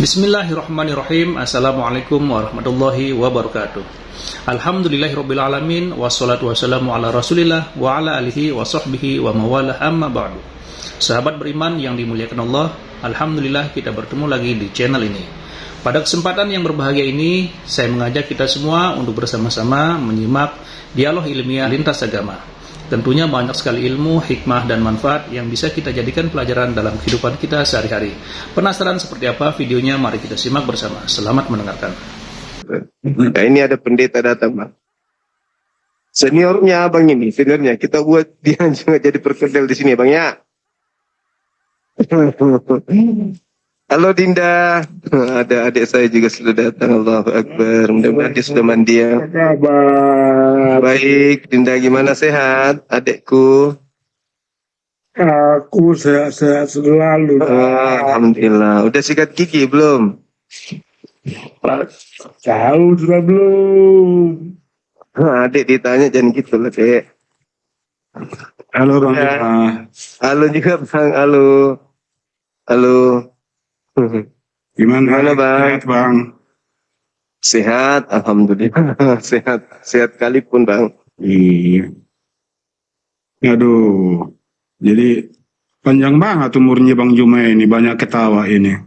Bismillahirrahmanirrahim. Assalamualaikum warahmatullahi wabarakatuh. Alhamdulillahirrabbilalamin. Wassalatu wassalamu ala rasulillah wa ala alihi wa sahbihi wa mawalah amma ba'du. Sahabat beriman yang dimuliakan Allah, Alhamdulillah kita bertemu lagi di channel ini. Pada kesempatan yang berbahagia ini, saya mengajak kita semua untuk bersama-sama menyimak dialog ilmiah lintas agama. Tentunya banyak sekali ilmu, hikmah, dan manfaat yang bisa kita jadikan pelajaran dalam kehidupan kita sehari-hari. Penasaran seperti apa videonya? Mari kita simak bersama. Selamat mendengarkan. Nah, ini ada pendeta datang, Bang. Seniornya Abang ini, seniornya. Kita buat dia juga jadi perkedel di sini, Bang, ya. Halo Dinda, ada adik saya juga sudah datang. Allahu Akbar, mudah-mudahan dia sudah mandi ya. Baik, Dinda gimana, sehat adikku? Aku sehat-sehat selalu. Alhamdulillah, udah sikat gigi belum? Tahu sudah belum? Adik ditanya jangan gitu lah, Dek. Halo Bang. Halo juga Bang, halo. Halo. Gimana Bang? Sehat, Bang? Sehat, alhamdulillah. Sehat kalipun, Bang. Iya. Aduh. Jadi panjang banget umurnya Bang Juma ini, banyak ketawa ini.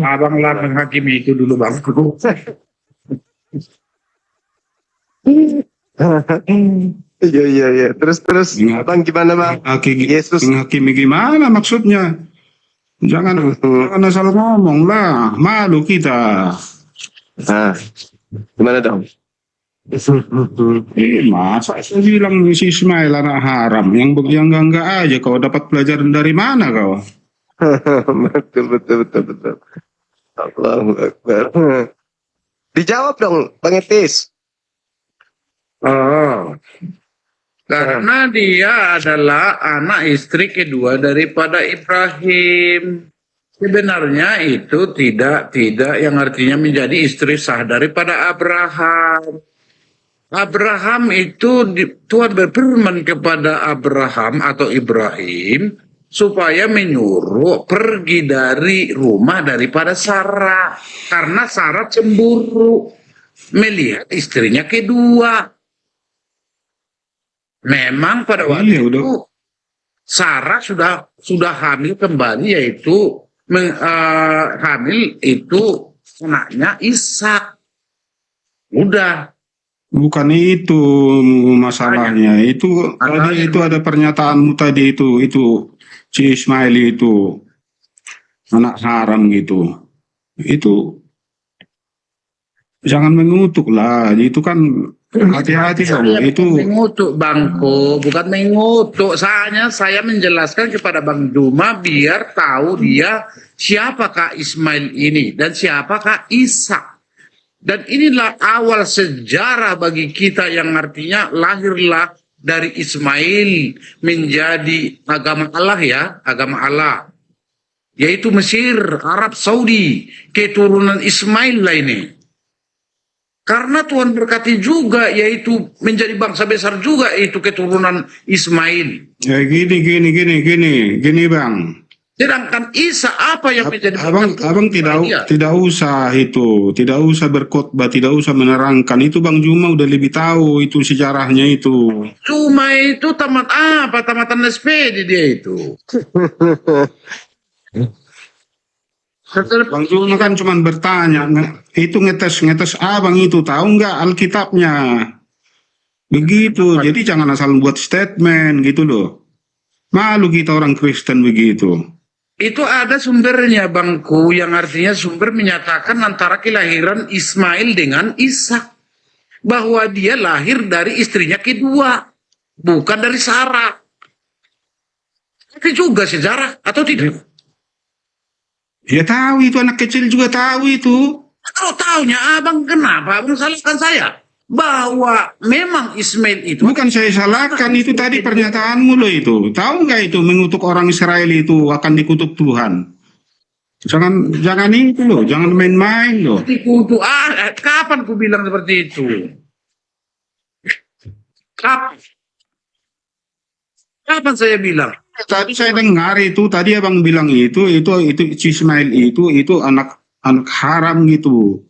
Abang lah menghakimi itu dulu Bang. Iya. Terus Bang gimana, Bang? Yesus Menghakimi gimana maksudnya? Jangan asal ngomong lah, malu kita. Nah, gimana dong? Masa saya bilang si Ismail anak haram, yang enggak aja kau dapat pelajaran dari mana kau? Betul. Allahu Akbar. Dijawab dong, Bang Etis. Karena dia adalah anak istri kedua daripada Ibrahim. Sebenarnya itu tidak yang artinya menjadi istri sah daripada Abraham. Abraham itu Tuhan berfirman kepada Abraham atau Ibrahim supaya menyuruh pergi dari rumah daripada Sarah. Karena Sarah cemburu melihat istrinya kedua. Memang pada waktu itu Sarah sudah hamil kembali, yaitu hamil itu anaknya Ishak. Udah. Bukan itu masalahnya. Itu tadi itu ada pernyataanmu tadi itu si Ismail itu anak haram gitu. Itu jangan mengutuk lah. Itu kan hati-hati dong. Itu mengutuk Bangko, bukan mengutuk. Soalnya saya menjelaskan kepada Bang Juma biar tahu dia siapakah Ismail ini dan siapakah Ishak. Dan inilah awal sejarah bagi kita yang artinya lahirlah dari Ismail menjadi agama Allah ya, agama Allah. Yaitu Mesir, Arab Saudi, keturunan Ismail lah ini. Karena Tuhan berkati juga, yaitu menjadi bangsa besar juga, itu keturunan Ismail. ya gini Bang. Sedangkan Isa apa yang menjadi Abang tidak usah berkhotbah, tidak usah menerangkan itu. Bang Juma udah lebih tahu itu sejarahnya itu. Cuma itu tamatan SPD dia itu. Bang Juma kan cuma bertanya, itu ngetes abang itu tahu nggak Alkitabnya? Begitu, jadi jangan asal buat statement gitu loh. Malu kita orang Kristen begitu. Itu ada sumbernya Bangku, yang artinya sumber menyatakan antara kelahiran Ismail dengan Ishak. Bahwa dia lahir dari istrinya kedua, bukan dari Sarah. Itu juga sejarah, atau tidak? Ya tahu itu, anak kecil juga tahu itu. Kalau tahunya abang, kenapa abang salahkan saya? Bahwa memang Ismail itu... Bukan saya salahkan, itu tadi pernyataanmu loh itu. Tahu nggak itu mengutuk orang Israel itu akan dikutuk Tuhan. Jangan itu loh, jangan main-main loh. Dikutuk, kapan ku bilang seperti itu? Kapan saya bilang? Tadi saya dengar itu, tadi abang bilang itu si Ismail itu anak haram gitu.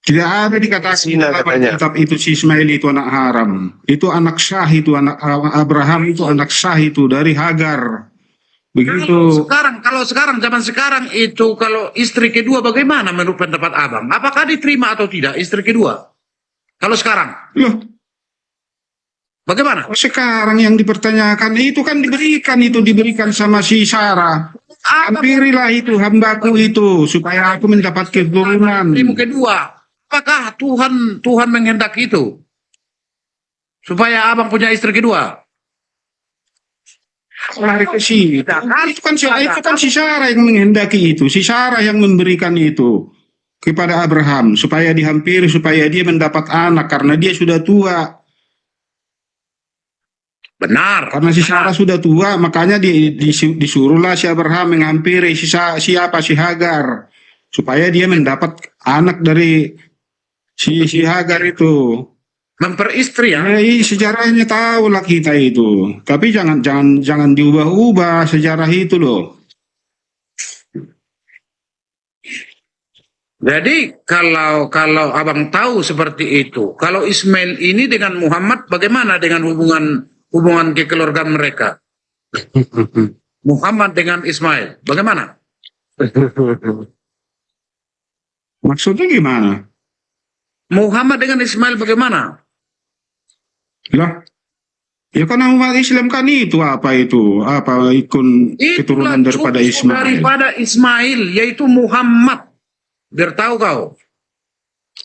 Tidak ada dikatakan Zina dalam katanya. kitab itu si Ismail itu anak haram. Itu anak sah itu, anak Abraham itu anak sah itu dari Hagar. Begitu. Kalau sekarang zaman sekarang itu kalau istri kedua bagaimana menurut pendapat abang? Apakah diterima atau tidak istri kedua? Kalau sekarang, Loh, bagaimana? sekarang yang dipertanyakan itu kan diberikan sama si Sarah. Hampirilah itu hambaku itu supaya aku mendapat keturunan. Istrimu kedua, apakah Tuhan menghendaki itu? Supaya abang punya istri kedua? Lari ke situ. Itu kan si Sarah yang menghendaki itu. Si Sarah yang memberikan itu kepada Abraham supaya dihampiri, supaya dia mendapat anak karena dia sudah tua. Benar. Karena si Sarah sudah tua, makanya disuruhlah si Abraham menghampiri si Hagar supaya dia mendapat anak dari si Hagar itu. Memperistri ya. Sejarahnya tahulah kita itu. Tapi jangan diubah-ubah sejarah itu loh. Jadi kalau abang tahu seperti itu, kalau Ismail ini dengan Muhammad bagaimana dengan hubungan kekeluargaan mereka? Muhammad dengan Ismail, bagaimana? Maksudnya gimana? Muhammad dengan Ismail bagaimana? Lah, ya karena umat Islam kan itu ikon keturunan daripada Ismail. Daripada Ismail, yaitu Muhammad. Biar tahu kau.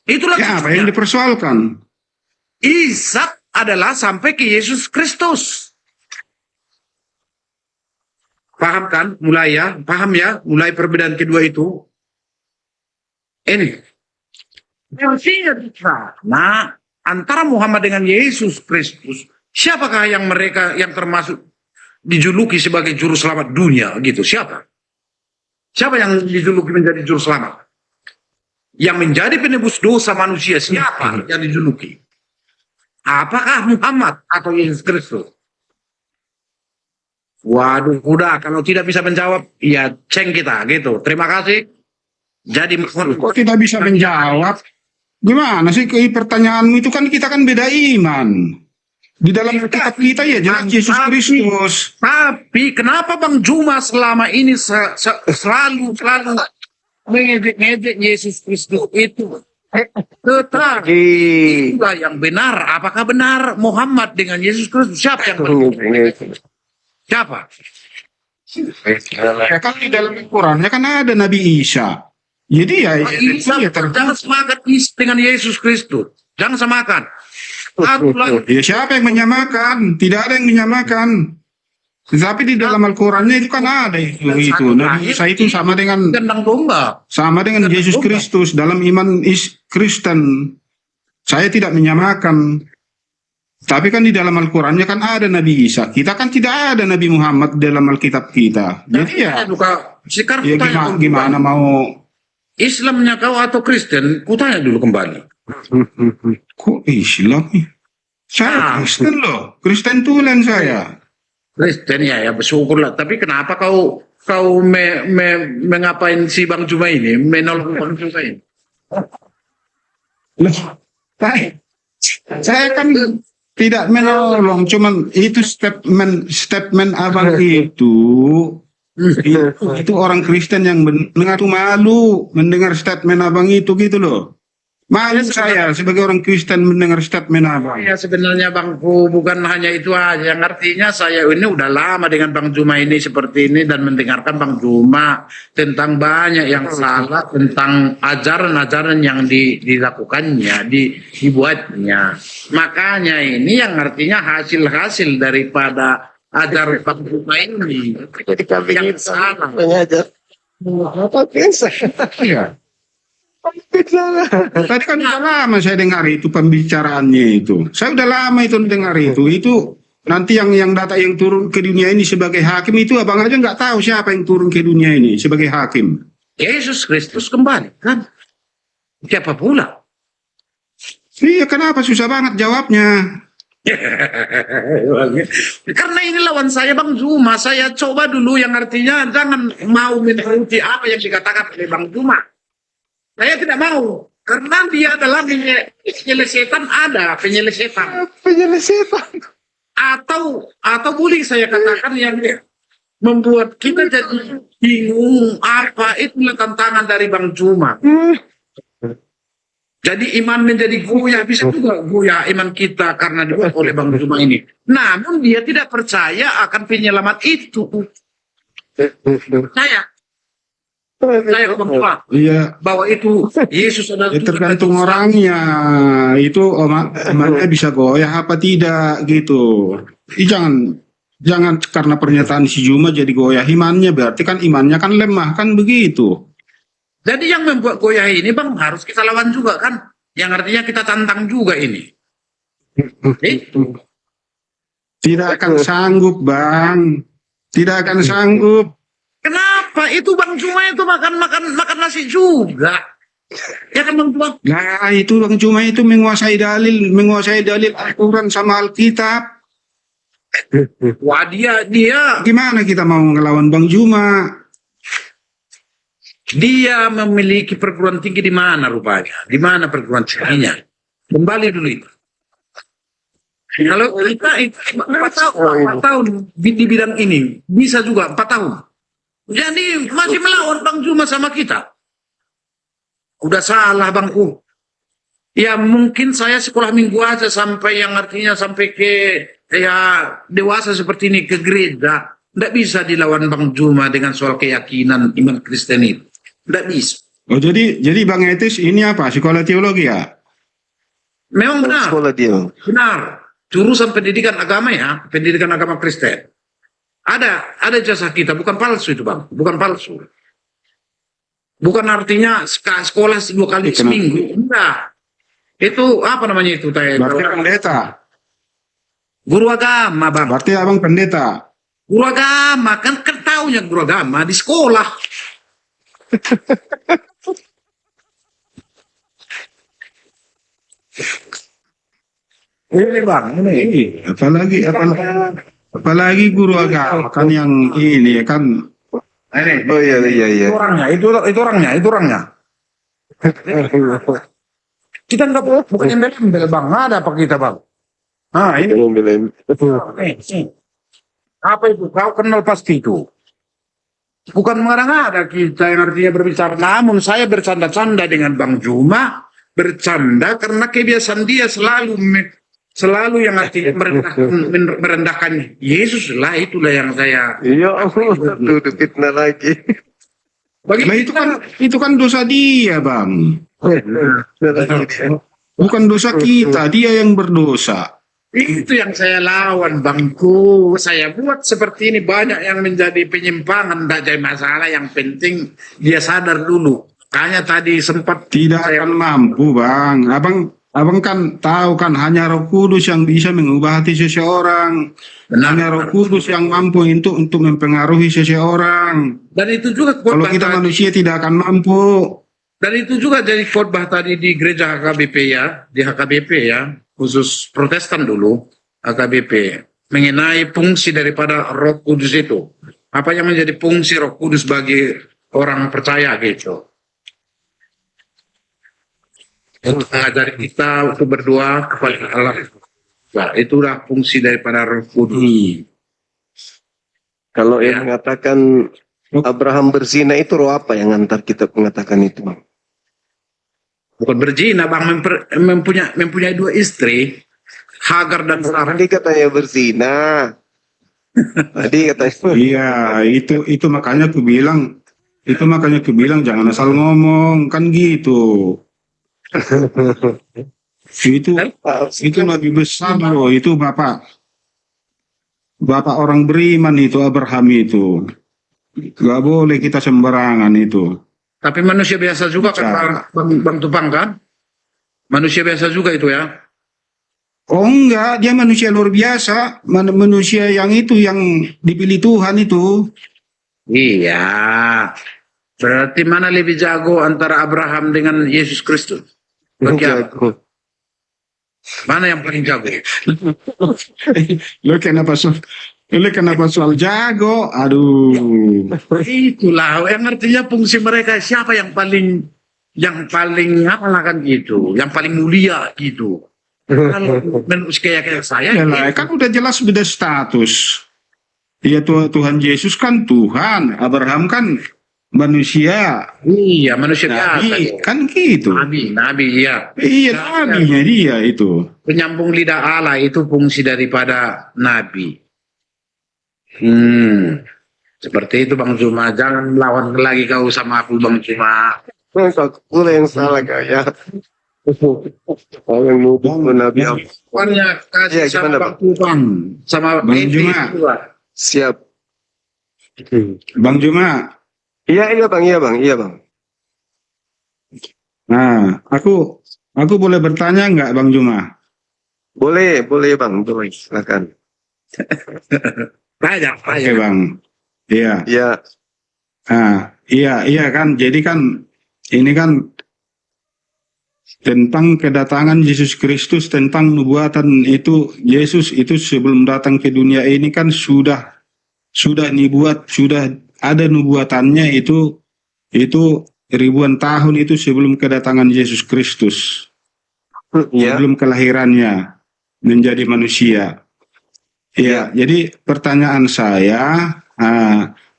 Itulah Ya, apa yang dipersoalkan? Ishak adalah sampai ke Yesus Kristus. Paham kan? Paham ya? Mulai perbedaan kedua itu. Ini. Nah, antara Muhammad dengan Yesus Kristus, siapakah yang termasuk dijuluki sebagai juru selamat dunia gitu? Siapa? Siapa yang dijuluki menjadi juru selamat? Yang menjadi penebus dosa manusia, siapa yang dijuluki? Apakah Muhammad atau Yesus Kristus? Waduh, udah kalau tidak bisa menjawab, ya ceng kita gitu. Terima kasih. Jadi Kok tidak bisa menjawab? Gimana sih pertanyaanmu itu kan kita kan beda iman. Di dalam kitab kita ya jelas Yesus Kristus. Tapi kenapa Bang Juma selama ini selalu mengejek Yesus Kristus itu? Tetapi itulah yang benar. Apakah benar Muhammad dengan Yesus Kristus? Siapa yang benar? Siapa? Ya kan di dalam Al-Quran kan ada Nabi Isa. Jadi ya, Jangan semakan dengan Yesus Kristus. Jangan samakan. Ya siapa yang menyamakan? Tidak ada yang menyamakan. Tetapi di dalam Al-Qurannya itu kan ada itu. Nabi Isa itu sama dengan Yesus Kristus dalam iman Kristen. Saya tidak menyamakan. Tapi kan di dalam Al-Qurannya kan ada Nabi Isa. Kita kan tidak ada Nabi Muhammad dalam Alkitab kita. Jadi ya, gimana mau Islamnya kau atau Kristen? Kutanya dulu kembali. Kok Islam? Saya Kristen loh. Kristen tulen saya. Kristen ya bersyukurlah. Tapi kenapa kau mengapain si Bang Juma ini? Menolong Bang Juma ini? Saya kan tidak menolong. Cuman itu statement abang itu orang Kristen yang mengaku malu mendengar statement abang itu gitu loh. Malu saya sebagai orang Kristen mendengar statement abang. Ya sebenarnya Bangku bukan hanya itu aja. Yang artinya saya ini udah lama dengan Bang Juma ini seperti ini dan mendengarkan Bang Juma tentang banyak yang salah tentang ajaran-ajaran yang dilakukannya, dibuatnya. Makanya ini yang artinya hasil-hasil daripada ajar Bang Juma ini yang salah. Apa biasa? Ya. Tadi kan udah lama saya dengar itu pembicaraannya itu. Saya udah lama itu dengar itu. Itu nanti yang turun ke dunia ini sebagai hakim itu abang aja nggak tahu siapa yang turun ke dunia ini sebagai hakim. Yesus Kristus kembali kan? Siapa pula? Iya, kenapa susah banget jawabnya? Karena ini lawan saya Bang Zuma. Saya coba dulu yang artinya jangan mau menuruti apa yang dikatakan oleh Bang Zuma. Saya tidak mau. Karena dia adalah penyelesaian, ada penyelesaian. Penyelesaian. Atau boleh saya katakan yang membuat kita jadi bingung apa, itulah tantangan dari Bang Zuma. Jadi iman menjadi goyah, bisa juga goyah iman kita karena dibuat oleh Bang Zuma ini. Namun dia tidak percaya akan penyelamat itu. Saya Bang Zuma, Iya. bahwa itu Yesus adalah Ya, Tuhan. tergantung orangnya. Itu imannya bisa goyah apa tidak gitu. Jangan karena pernyataan si Juma jadi goyah imannya, berarti kan imannya kan lemah kan begitu. Jadi yang membuat goyah ini Bang harus kita lawan juga kan. Yang artinya kita tantang juga ini. Tidak akan sanggup, Bang. Tidak akan sanggup. Kenapa? Itu Bang Zuma itu makan nasi juga. Ya kan Bang Zuma? Nah, itu Bang Juma itu menguasai dalil Al-Quran sama Alkitab. Wah dia Gimana kita mau ngelawan Bang Juma? Dia memiliki perguruan tinggi di mana rupanya? Di mana perguruan tingginya? Kembali dulu itu. Kalau kita 4 tahun di bidang ini, bisa juga 4 tahun. Jadi masih melawan Bang Zuma sama kita. Udah salah Bangku. Ya mungkin saya sekolah minggu aja sampai yang artinya sampai ke dewasa seperti ini ke gereja. Tidak bisa dilawan Bang Zuma dengan soal keyakinan iman Kristen itu. Tidak bisa. Oh, jadi Bang Etis ini apa? Sekolah teologi ya? Memang benar. Sekolah dia. Benar. Jurusan pendidikan agama ya, pendidikan agama Kristen. Ada jasa kita, bukan palsu itu Bang, bukan palsu. Bukan artinya sekolah 2 kali seminggu. Enggak. Itu apa namanya itu? Berarti pendeta. Guru agama Bang. Berarti abang pendeta. Guru agama, kan taunya guru agama di sekolah. Ini Bang, ini. Apalagi guru agama kan yang ini kan. Ini. Oh iya. Itu orangnya. Kita nggak bukan embel-embel Bang, ada apa kita Bang? Ah ini. Apa itu? Kau kenal pasti itu. Bukan mengarang ada kita yang artinya berbicara. Namun saya bercanda-canda dengan Bang Zuma. Bercanda karena kebiasaan dia selalu yang artinya merendahkan Yesus lah. Itulah yang saya. Iya, tuh fitnah lagi. Nah, itu kan dosa dia, Bang. Bukan dosa kita, dia yang berdosa. Itu yang saya lawan Bangku. Saya buat seperti ini, banyak yang menjadi penyimpangan. Tidak jadi masalah, yang penting dia sadar dulu. Makanya tadi sempat tidak akan mampu Bang. Abang kan tahu kan hanya Roh Kudus yang bisa mengubah hati seseorang. Benar. Hanya Roh Kudus yang mampu untuk mempengaruhi seseorang. Dan itu juga kalau kita manusia tidak akan mampu. Dan itu juga jadi khotbah tadi di gereja HKBP ya, di HKBP ya, khusus Protestan dulu, HKBP, mengenai fungsi daripada Roh Kudus itu. Apa yang menjadi fungsi Roh Kudus bagi orang percaya gitu. Untuk mengajari kita untuk berdoa kepada Allah. Nah, itulah fungsi daripada Roh Kudus. Kalau yang mengatakan Abraham berzina itu roh apa yang antar kita mengatakan itu? Bukan berzina Bang, mempunyai 2 istri, Hagar dan Sarah. Tadi katanya berzina. Tadi katanya. Iya, itu makanya aku bilang jangan asal ngomong kan gitu. itu lebih besar loh, itu bapak orang beriman itu Abraham itu. Gak boleh kita sembarangan itu. Tapi manusia biasa juga kan Bang Tupang kan? Manusia biasa juga itu ya? Oh enggak, dia manusia luar biasa. Manusia yang dipilih Tuhan itu. Iya. Berarti mana lebih jago antara Abraham dengan Yesus Kristus? Bagi apa? Mana yang paling jago? Lo kenapa soal jago? Aduh. Itulah yang artinya fungsi mereka, siapa yang paling apa lah kan gitu, yang paling mulia gitu. Kalau menurut kayak saya Yalah, gitu. kan udah jelas beda status. Iya, Tuhan Yesus kan Tuhan, Abraham kan manusia, Iya, manusia biasa. nabi, Gitu. kan gitu. Nabi, iya. Iya, nabinya dia itu. Penyambung lidah Allah itu fungsi daripada nabi. Seperti itu Bang Zuma. Jangan lawan lagi kau sama aku Bang Zuma. Kau pula yang salah kau ya. Orang nuduh Nabi Allah. Pokoknya kasih Iya, sama gimana, Bang Tubang. Sama Bang Edi Juma. juga. Siap. Bang Juma, Iya bang, iya bang. nah, aku boleh bertanya nggak Bang Juma? Boleh bang, boleh. Silakan. Banyak. Oke Bang, iya. Iya. Nah, iya kan. Jadi kan ini kan tentang kedatangan Yesus Kristus, tentang nubuatan itu. Yesus itu sebelum datang ke dunia ini kan sudah dibuat, sudah ada nubuatannya itu ribuan tahun itu sebelum kedatangan Yesus Kristus, Iya. sebelum kelahirannya menjadi manusia. Ya, jadi pertanyaan saya,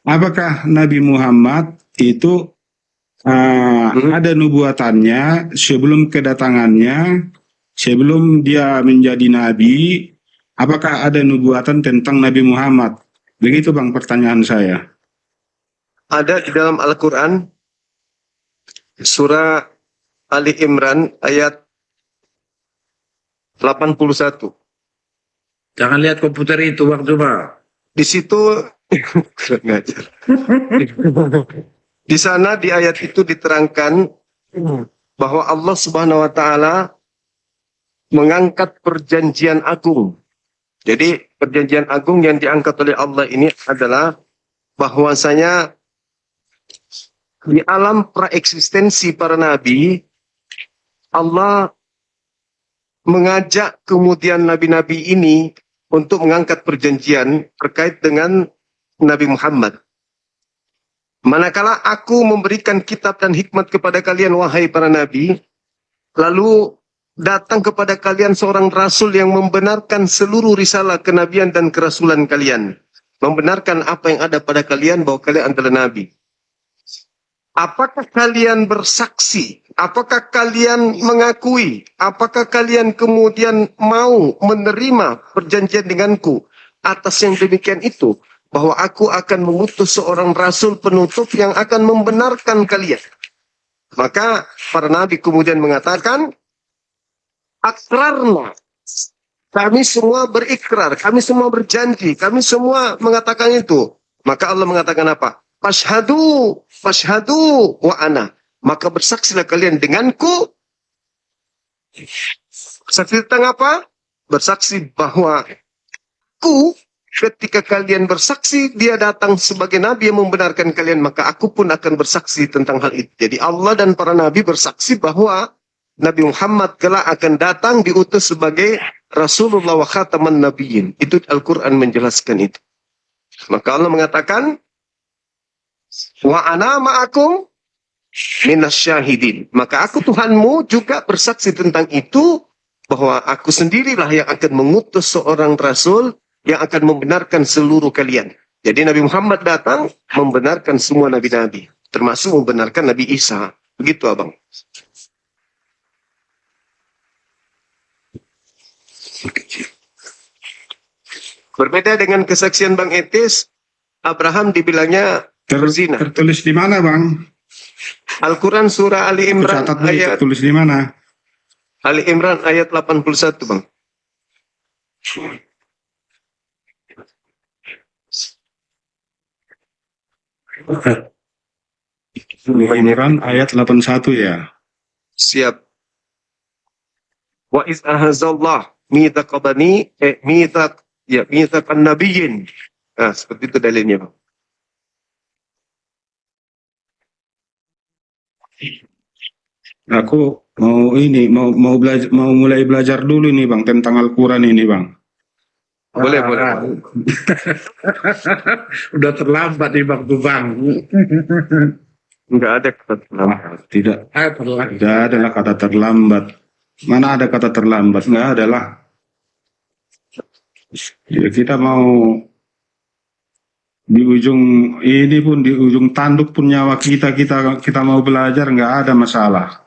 apakah Nabi Muhammad itu ada nubuatannya sebelum kedatangannya, sebelum dia menjadi nabi? Apakah ada nubuatan tentang Nabi Muhammad? Begitu Bang pertanyaan saya. Ada di dalam Al-Quran surah Ali Imran ayat 81. Jangan lihat komputer itu Bang Zuma. Di situ kurang ajar. Di sana di ayat itu diterangkan bahwa Allah Subhanahu wa taala mengangkat perjanjian agung. Jadi perjanjian agung yang diangkat oleh Allah ini adalah bahwasanya di alam praeksistensi para nabi, Allah mengajak kemudian nabi-nabi ini untuk mengangkat perjanjian terkait dengan Nabi Muhammad. Manakala aku memberikan kitab dan hikmat kepada kalian, wahai para nabi, lalu datang kepada kalian seorang rasul yang membenarkan seluruh risalah kenabian dan kerasulan kalian. Membenarkan apa yang ada pada kalian bahwa kalian adalah nabi. Apakah kalian bersaksi? Apakah kalian mengakui? Apakah kalian kemudian mau menerima perjanjian denganku atas yang demikian itu? Bahwa aku akan mengutus seorang rasul penutup yang akan membenarkan kalian. Maka para nabi kemudian mengatakan, akrarna. Kami semua berikrar, kami semua berjanji, kami semua mengatakan itu. Maka Allah mengatakan apa? Fashhadu wa ana. Maka bersaksilah kalian denganku. Saksi tentang apa? Bersaksi bahwa aku, ketika kalian bersaksi, dia datang sebagai nabi yang membenarkan kalian, maka aku pun akan bersaksi tentang hal itu. Jadi Allah dan para nabi bersaksi bahwa Nabi Muhammad kelak akan datang diutus sebagai Rasulullah wa khataman nabiyyin. Itu Al-Quran menjelaskan itu. Maka Allah mengatakan, wa ana ma'akum minasyahidin. Maka aku Tuhanmu juga bersaksi tentang itu, bahwa aku sendirilah yang akan mengutus seorang rasul yang akan membenarkan seluruh kalian. Jadi Nabi Muhammad datang membenarkan semua nabi-nabi, termasuk membenarkan Nabi Isa. Begitu abang. Berbeda dengan kesaksian Bang Etis, Abraham dibilangnya berzina. Tertulis di mana Bang? Al-Quran surah Ali Imran Catat nih, ayat tertulis di mana? Ali Imran ayat 81 Bang. Imran ayat 81 ya. Siap. Wa iz ahazallah mitsaqabani mitsaqan nabiyyin. Nah, seperti itu dalilnya, Bang. Aku mau ini mau belajar, mau mulai belajar dulu nih Bang tentang Al-Quran ini Bang. Boleh, boleh. Udah terlambat nih Bang tuh Bang. Enggak ada kata terlambat. Tidak, Terlambat. tidak adalah kata terlambat. Mana ada kata terlambat? Nggak ada lah. Ya, kita mau di ujung ini pun, di ujung tanduk pun nyawa kita mau belajar, nggak ada masalah.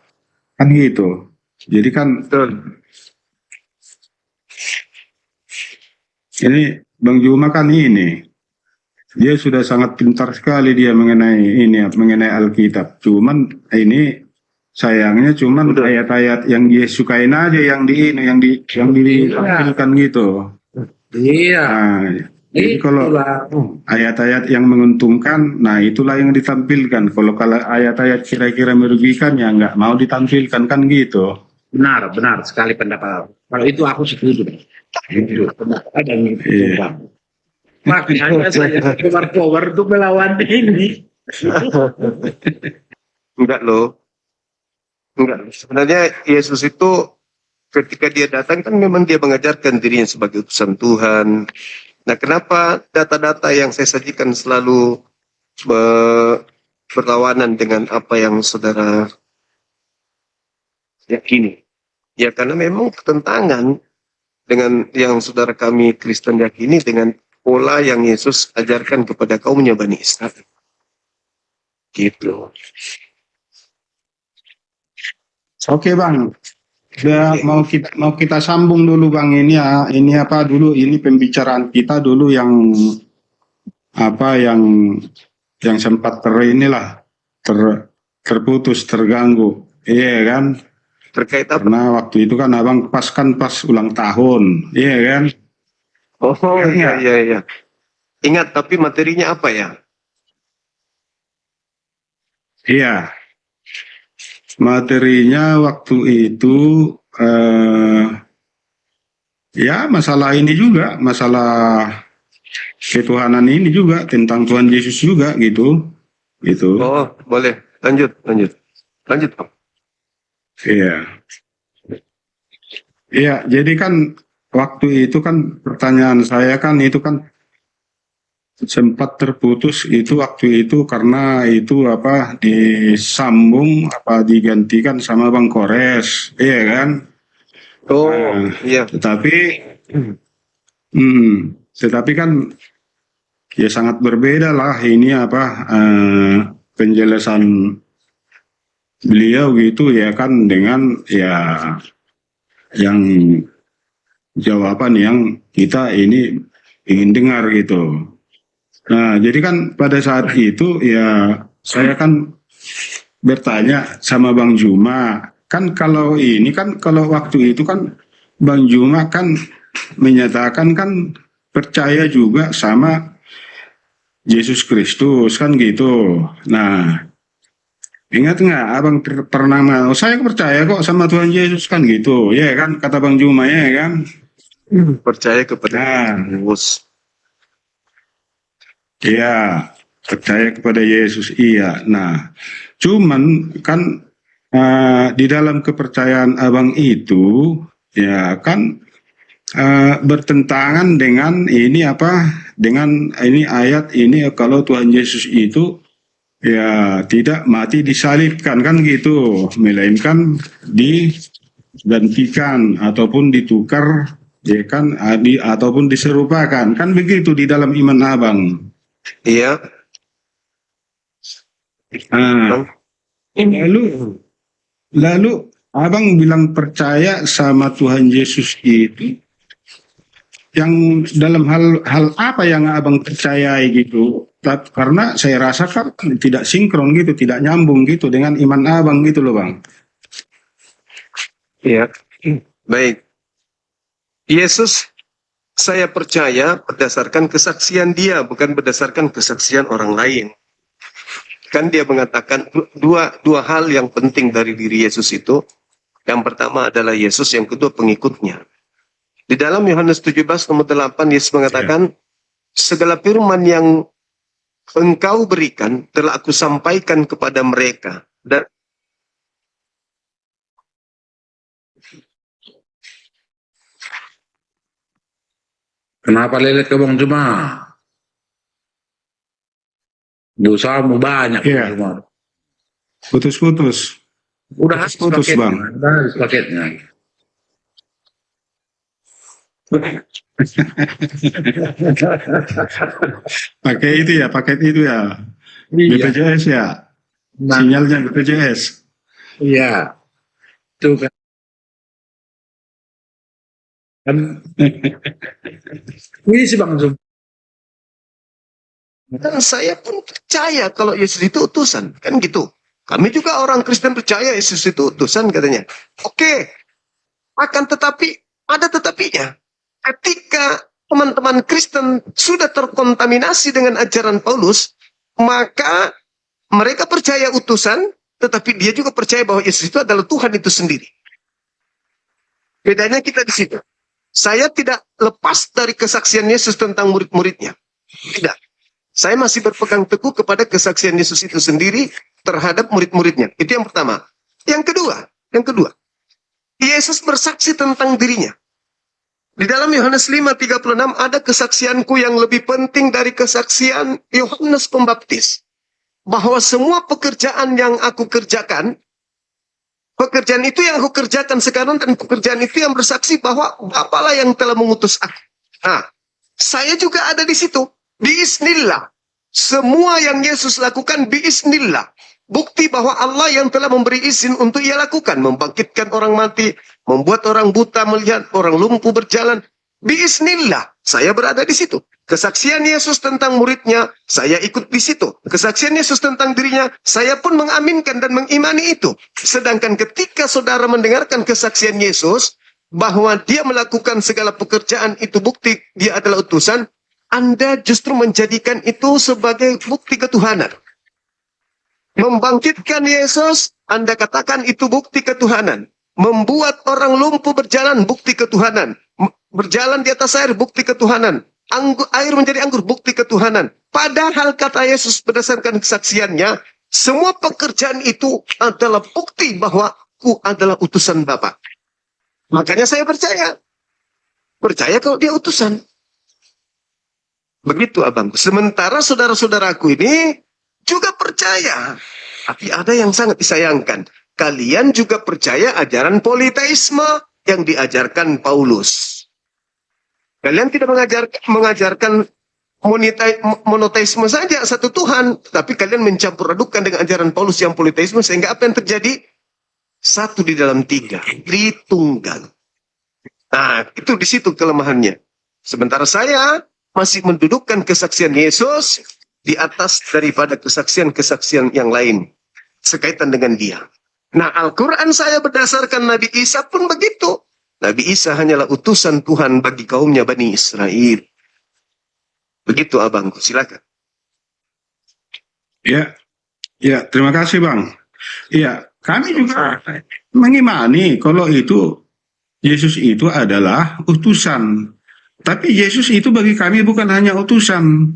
Kan gitu. Jadi kan Betul. ini Bang Juma kan ini, dia sudah sangat pintar sekali dia mengenai Alkitab. Cuman ini sayangnya cuman ayat-ayat yang dia sukain aja yang ditampilkan gitu. Iya. Nah, jadi kalau ayat-ayat yang menguntungkan, nah itulah yang ditampilkan. Kalau ayat-ayat kira-kira merugikan, ya nggak mau ditampilkan kan gitu. Benar sekali pendapat. Kalau itu aku setuju. Itu ada yang itu Bang. Makanya saya keluar untuk melawan ini. Enggak loh. Enggak. Sebenarnya Yesus itu ketika dia datang kan memang dia mengajarkan dirinya sebagai utusan Tuhan. Nah, kenapa data-data yang saya sajikan selalu berlawanan dengan apa yang saudara yakini? Ya karena memang bertentangan dengan yang saudara kami Kristen yakini dengan pola yang Yesus ajarkan kepada kaumnya Bani Israel. Gitu. Oke Bang, udah mau kita sambung dulu Bang ini ya. Ini apa dulu? Ini pembicaraan kita dulu yang apa yang sempat terputus, terganggu. Iya kan? Terkait apa? Karena waktu itu kan Abang pas ulang tahun, iya kan? Oh iya. Ingat, tapi materinya apa ya? Iya. Materinya waktu itu ya masalah ini juga, masalah ketuhanan ini juga, tentang Tuhan Yesus juga gitu. Oh, boleh. Lanjut. Pak. Iya. Iya, jadi kan waktu itu kan pertanyaan saya kan itu kan sempat terputus itu waktu itu karena itu apa disambung apa digantikan sama Bang Kores, iya kan? Oh, iya. Tetapi kan ya sangat berbeda lah ini apa penjelasan beliau gitu ya kan dengan ya yang jawaban yang kita ini ingin dengar gitu. Nah, jadi kan pada saat itu ya saya kan bertanya sama Bang Juma, kan kalau ini kan kalau waktu itu kan Bang Juma kan menyatakan kan percaya juga sama Yesus Kristus kan gitu. Nah, ingat nggak Abang pernah saya percaya kok sama Tuhan Yesus kan gitu, ya kan kata Bang Juma ya kan. Percaya kepada Yesus. Iya, percaya kepada Yesus. Iya. Nah, cuman kan di dalam kepercayaan Abang itu ya kan bertentangan dengan ini apa? Dengan ini ayat ini kalau Tuhan Yesus itu ya tidak mati disalibkan kan gitu, melainkan digantikan ataupun ditukar ya kan ataupun diserupakan kan begitu di dalam iman Abang. Iya. Lalu Abang bilang percaya sama Tuhan Yesus itu yang dalam hal apa yang Abang percayai gitu? Karena saya rasa kan tidak sinkron gitu, tidak nyambung gitu dengan iman Abang gitu loh Bang. Iya. Baik. Yesus saya percaya berdasarkan kesaksian dia, bukan berdasarkan kesaksian orang lain. Kan dia mengatakan dua hal yang penting dari diri Yesus itu. Yang pertama adalah Yesus, yang kedua pengikutnya. Di dalam Yohanes 17 nomor 8, Yesus mengatakan, segala firman yang engkau berikan telah aku sampaikan kepada mereka. Dan Kenapa lelet ke Bang Juma? Dosamu banyak Iya. Bang Juma. Putus-putus. Udah habis Putus, paketnya. Bang. Udah habis paketnya. Pakai itu ya, paket itu ya. Iya. BPJS ya. Nah, Sinyalnya BPJS. iya. Itu kan. Ini sih Bang Juma. Dan saya pun percaya kalau Yesus itu utusan. Kan gitu. Kami juga orang Kristen percaya Yesus itu utusan katanya. Oke. Akan tetapi, ada tetapinya. Ketika teman-teman Kristen sudah terkontaminasi dengan ajaran Paulus, maka mereka percaya utusan, tetapi dia juga percaya bahwa Yesus itu adalah Tuhan itu sendiri. Bedanya kita di situ. Saya tidak lepas dari kesaksian Yesus tentang murid-muridnya. Tidak. Saya masih berpegang teguh kepada kesaksian Yesus itu sendiri terhadap murid-muridnya. Itu yang pertama. Yang kedua, Yesus bersaksi tentang dirinya. Di dalam Yohanes 5:36 ada kesaksianku yang lebih penting dari kesaksian Yohanes Pembaptis. Bahwa semua pekerjaan yang aku kerjakan, pekerjaan itu yang aku kerjakan sekarang dan pekerjaan itu yang bersaksi bahwa Bapalah yang telah mengutus aku. Nah, saya juga ada di situ. Biiznillah. Semua yang Yesus lakukan biiznillah. Bukti bahwa Allah yang telah memberi izin untuk ia lakukan. Membangkitkan orang mati, membuat orang buta melihat, orang lumpuh berjalan. Biiznillah. Saya berada di situ. Kesaksian Yesus tentang muridnya, saya ikut di situ. Kesaksian Yesus tentang dirinya, saya pun mengaminkan dan mengimani itu. Sedangkan ketika saudara mendengarkan kesaksian Yesus, bahwa dia melakukan segala pekerjaan itu bukti dia adalah utusan, Anda justru menjadikan itu sebagai bukti ketuhanan. Membangkitkan Yesus, Anda katakan itu bukti ketuhanan. Membuat orang lumpuh berjalan, bukti ketuhanan. Berjalan di atas air, bukti ketuhanan. Air menjadi anggur, bukti ketuhanan. Padahal kata Yesus berdasarkan kesaksiannya, semua pekerjaan itu adalah bukti bahwa aku adalah utusan Bapa. Makanya saya percaya. Percaya kalau dia utusan. Begitu abangku. Sementara saudara-saudaraku ini juga percaya. Tapi ada yang sangat disayangkan. Kalian juga percaya ajaran politeisme yang diajarkan Paulus. Kalian tidak mengajarkan monoteisme saja, satu Tuhan. Tapi kalian mencampur adukan dengan ajaran Paulus yang politeisme. Sehingga apa yang terjadi? Satu di dalam tiga. Tritunggal. Nah, itu di situ kelemahannya. Sementara saya masih mendudukkan kesaksian Yesus di atas daripada kesaksian-kesaksian yang lain. Sekaitan dengan dia. Nah, Al-Quran saya berdasarkan Nabi Isa pun begitu. Nabi Isa hanyalah utusan Tuhan bagi kaumnya Bani Israel. Begitu abangku, silakan. Ya, ya, terima kasih Bang. Iya, kami juga mengimani kalau itu Yesus itu adalah utusan. Tapi Yesus itu bagi kami bukan hanya utusan.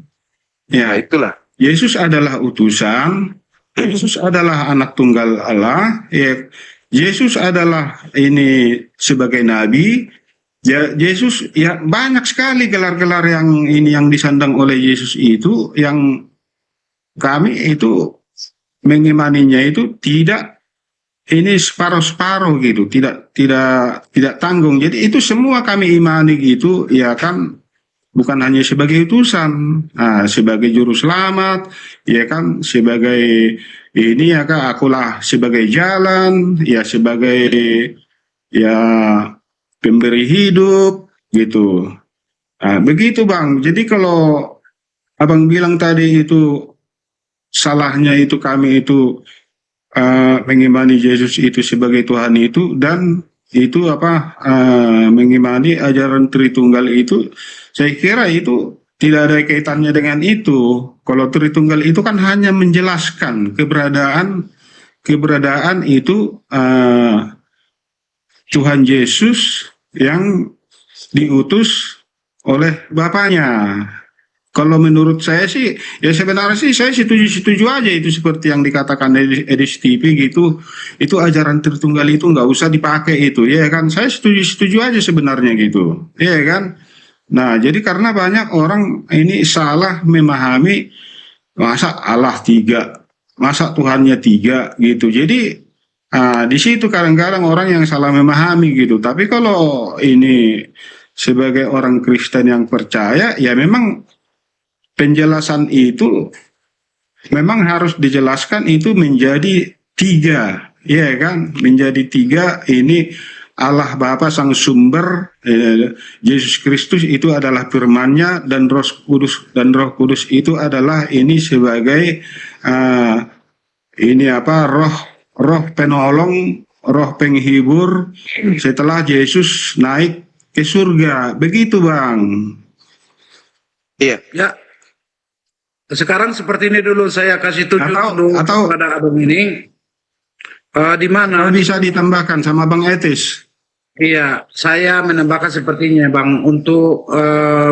Ya, itulah. Yesus adalah utusan. Yesus adalah anak tunggal Allah. Ya, Yesus adalah ini sebagai nabi. Ya, Yesus ya banyak sekali gelar-gelar yang ini yang disandang oleh Yesus itu yang kami itu mengimaninya itu tidak ini separuh-separuh gitu, tidak tanggung. Jadi itu semua kami imani gitu, ya kan, bukan hanya sebagai utusan, sebagai juru selamat, ya kan, sebagai ini ya kan, akulah sebagai jalan, ya sebagai ya pemberi hidup gitu. Begitu Bang. Jadi kalau Abang bilang tadi itu salahnya itu kami itu mengimani Yesus itu sebagai Tuhan itu dan itu mengimani ajaran Tritunggal itu, saya kira itu tidak ada kaitannya dengan itu. Kalau Tritunggal itu kan hanya menjelaskan keberadaan itu Tuhan Yesus yang diutus oleh Bapaknya. Kalau menurut saya sih, ya sebenarnya sih saya setuju aja itu seperti yang dikatakan Edis TV gitu. Itu ajaran Tritunggal itu nggak usah dipakai itu, ya kan? Saya setuju aja sebenarnya gitu, ya kan? Nah, jadi karena banyak orang ini salah memahami masa Allah tiga, masa Tuhannya tiga gitu. Jadi di situ kadang-kadang orang yang salah memahami gitu. Tapi kalau ini sebagai orang Kristen yang percaya, ya memang penjelasan itu memang harus dijelaskan itu menjadi tiga, ya kan? Menjadi tiga ini Allah Bapa Sang Sumber, Yesus Kristus itu adalah firman-Nya, dan Roh Kudus itu adalah ini sebagai ini apa roh penolong, roh penghibur setelah Yesus naik ke surga. Begitu, Bang. Iya. Ya, sekarang seperti ini dulu saya kasih tunjuk dulu kepada Abang ini. Di mana bisa ditambahkan sama Bang Etis? Iya, saya menambahkan sepertinya Bang, untuk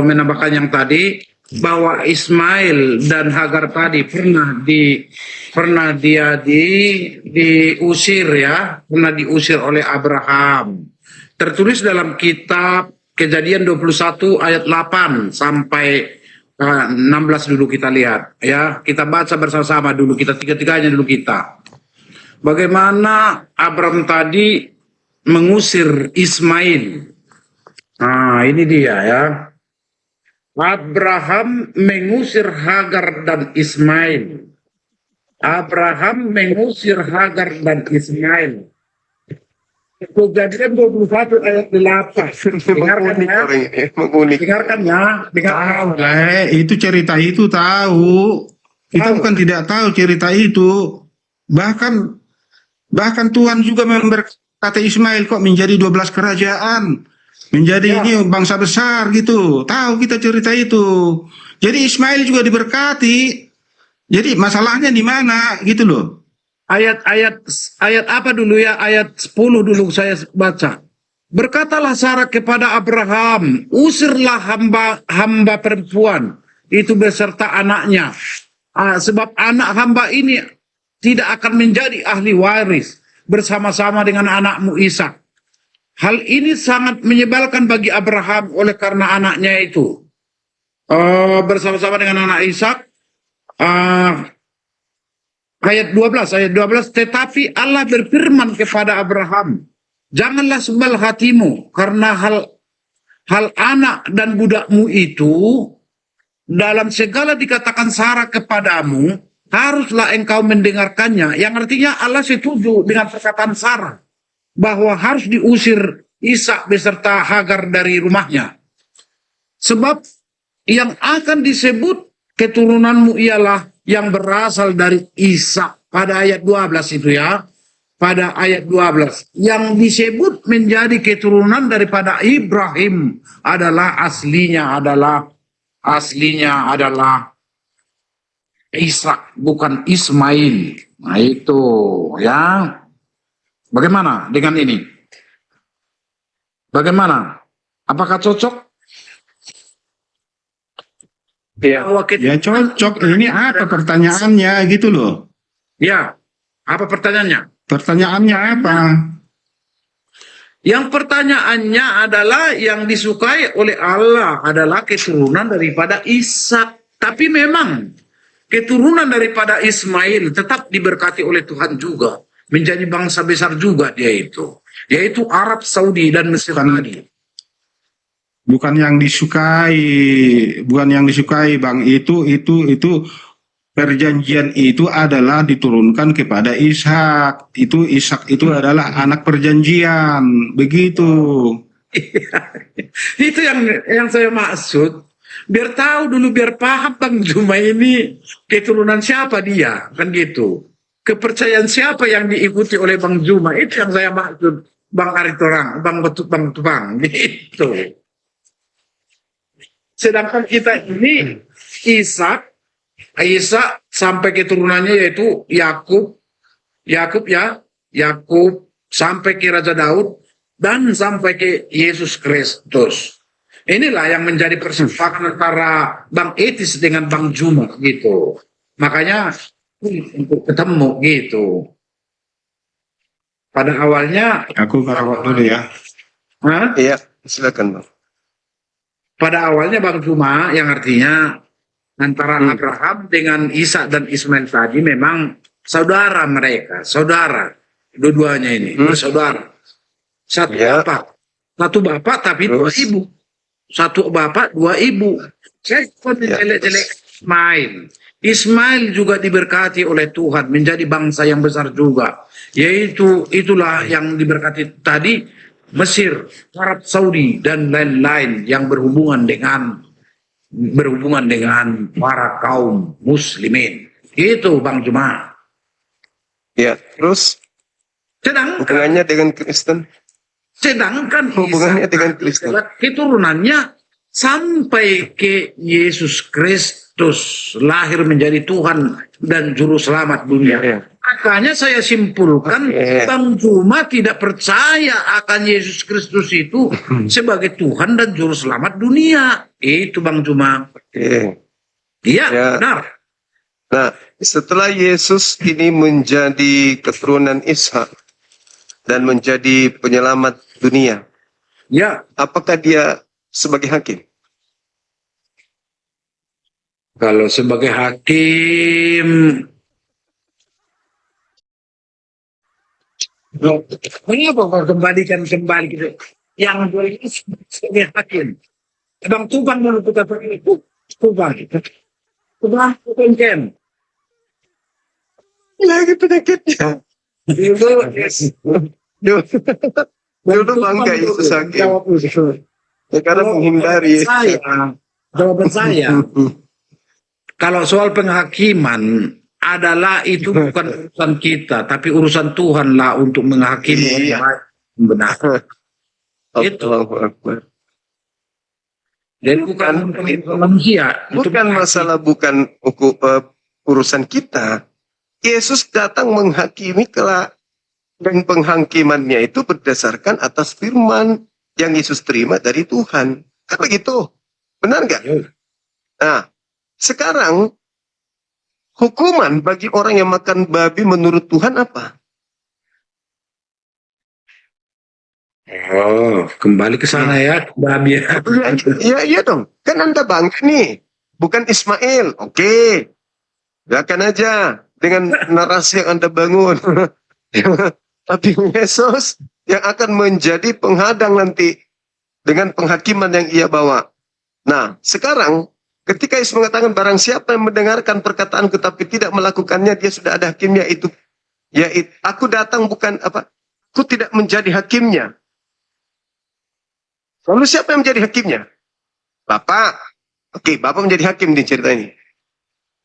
menambahkan yang tadi bahwa Ismail dan Hagar tadi pernah diusir ya, pernah diusir oleh Abraham. Tertulis dalam kitab Kejadian 21 ayat 8 sampai 16 dulu kita lihat ya. Kita baca bersama-sama dulu, kita tiga-tiganya dulu kita. Bagaimana Abraham tadi mengusir Ismail. Nah, ini dia ya. Abraham mengusir Hagar dan Ismail. Abraham mengusir Hagar dan Ismail. Kejadian 21 ayat 8. Dengarkan ya. Dengarkan ya. Itu cerita itu tahu. Kita bukan tidak tahu cerita itu. Bahkan Tuhan juga memberkati Ismail kok menjadi 12 kerajaan. Menjadi ini bangsa besar gitu. Tahu kita cerita itu. Jadi Ismail juga diberkati. Jadi masalahnya di mana gitu loh. Ayat apa dulu ya? Ayat 10 dulu saya baca. Berkatalah Sarah kepada Abraham, usirlah hamba perempuan itu beserta anaknya. Sebab anak hamba ini tidak akan menjadi ahli waris bersama-sama dengan anakmu Ishak. Hal ini sangat menyebalkan bagi Abraham oleh karena anaknya itu bersama-sama dengan anak Ishak. Ayat 12, tetapi Allah berfirman kepada Abraham, janganlah sebal hatimu karena hal anak dan budakmu itu, dalam segala dikatakan Sarah kepadamu, haruslah engkau mendengarkannya. Yang artinya Allah setuju dengan perkataan Sarah bahwa harus diusir Ishak beserta Hagar dari rumahnya. Sebab yang akan disebut keturunanmu ialah yang berasal dari Ishak. Pada ayat 12 itu ya. Pada ayat 12. Yang disebut menjadi keturunan daripada Ibrahim adalah aslinya adalah Ishak, bukan Ismail. Nah itu ya. Bagaimana dengan ini? Bagaimana? Apakah cocok? Ya cocok. Ini apa pertanyaannya gitu loh. Ya, apa pertanyaannya? Pertanyaannya apa? Yang pertanyaannya adalah yang disukai oleh Allah adalah keturunan daripada Ishak. Tapi memang keturunan daripada Ismail tetap diberkati oleh Tuhan juga. Menjadi bangsa besar juga dia itu. Yaitu Arab Saudi dan Mesir tadi. Bukan yang disukai, Bang. Itu perjanjian itu adalah diturunkan kepada Ishak. Ishak itu adalah anak perjanjian, begitu. Itu yang saya maksud. Biar tahu dulu, biar paham Bang Juma ini keturunan siapa dia, kan gitu. Kepercayaan siapa yang diikuti oleh Bang Juma, itu yang saya maksud. Bang Aritorang, Bang Tupang, gitu. Sedangkan kita ini Ishak sampai keturunannya yaitu Yakub sampai ke Raja Daud dan sampai ke Yesus Kristus. Inilah yang menjadi persepakat antara Bang Etis dengan Bang Juma gitu. Makanya untuk ketemu gitu. Pada awalnya aku merawat dulu ya. Iya, silakan Bang. pada awalnya Bang Juma, yang artinya antara Abraham dengan Ishak dan Ismail tadi memang saudara mereka, saudara. Dua-duanya ini bersaudara. Satu bapak tapi dua ibu. Satu bapak, dua ibu. Saya jelek-jelek Ismail. Ismail juga diberkati oleh Tuhan menjadi bangsa yang besar juga. Yaitu itulah yang diberkati tadi Mesir, Arab Saudi dan lain-lain yang berhubungan dengan para kaum muslimin. Itu Bang Juma. Ya, terus hubungannya dengan Kristen? Sedangkan hubungannya dengan Kristen, keturunannya sampai ke Yesus Kristus lahir menjadi Tuhan dan Juru Selamat dunia. Makanya saya simpulkan Bang Juma tidak percaya akan Yesus Kristus itu sebagai Tuhan dan Juru Selamat dunia. Itu Bang Juma. Iya, benar. Nah, setelah Yesus ini menjadi keturunan Ishak dan menjadi penyelamat dunia, apakah dia sebagai hakim? Kalau sebagai hakim, kenapa kau kembalikan kembali gitu? Yang boleh sebagai hakim. Bang Tubang menurut kita itu Tubang kem. Lagi penyakitnya. Dulu bangga Yesus hakim. Sekarang menghindari. Jawaban saya. Kalau soal penghakiman adalah itu bukan urusan kita, tapi urusan Tuhan lah untuk menghakimi benar. Itu. Dan bukan manusia. Bukan masalah urusan kita. Yesus datang menghakimi dan penghakimannya itu berdasarkan atas firman yang Yesus terima dari Tuhan. Kan begitu? Benar nggak? Nah, sekarang hukuman bagi orang yang makan babi menurut Tuhan apa? Oh, kembali ke sana ya, babi. Iya dong. Kan Anda bangga nih. Bukan Ismail. Oke. Silakan aja dengan narasi yang Anda bangun. Tapi Yesus yang akan menjadi penghadang nanti dengan penghakiman yang ia bawa. Nah, sekarang ketika Yesus mengatakan barang siapa yang mendengarkan perkataanku tapi tidak melakukannya, dia sudah ada hakimnya itu. Aku datang bukan aku tidak menjadi hakimnya. Lalu siapa yang menjadi hakimnya? Bapak. Oke, Bapak menjadi hakim di cerita ini.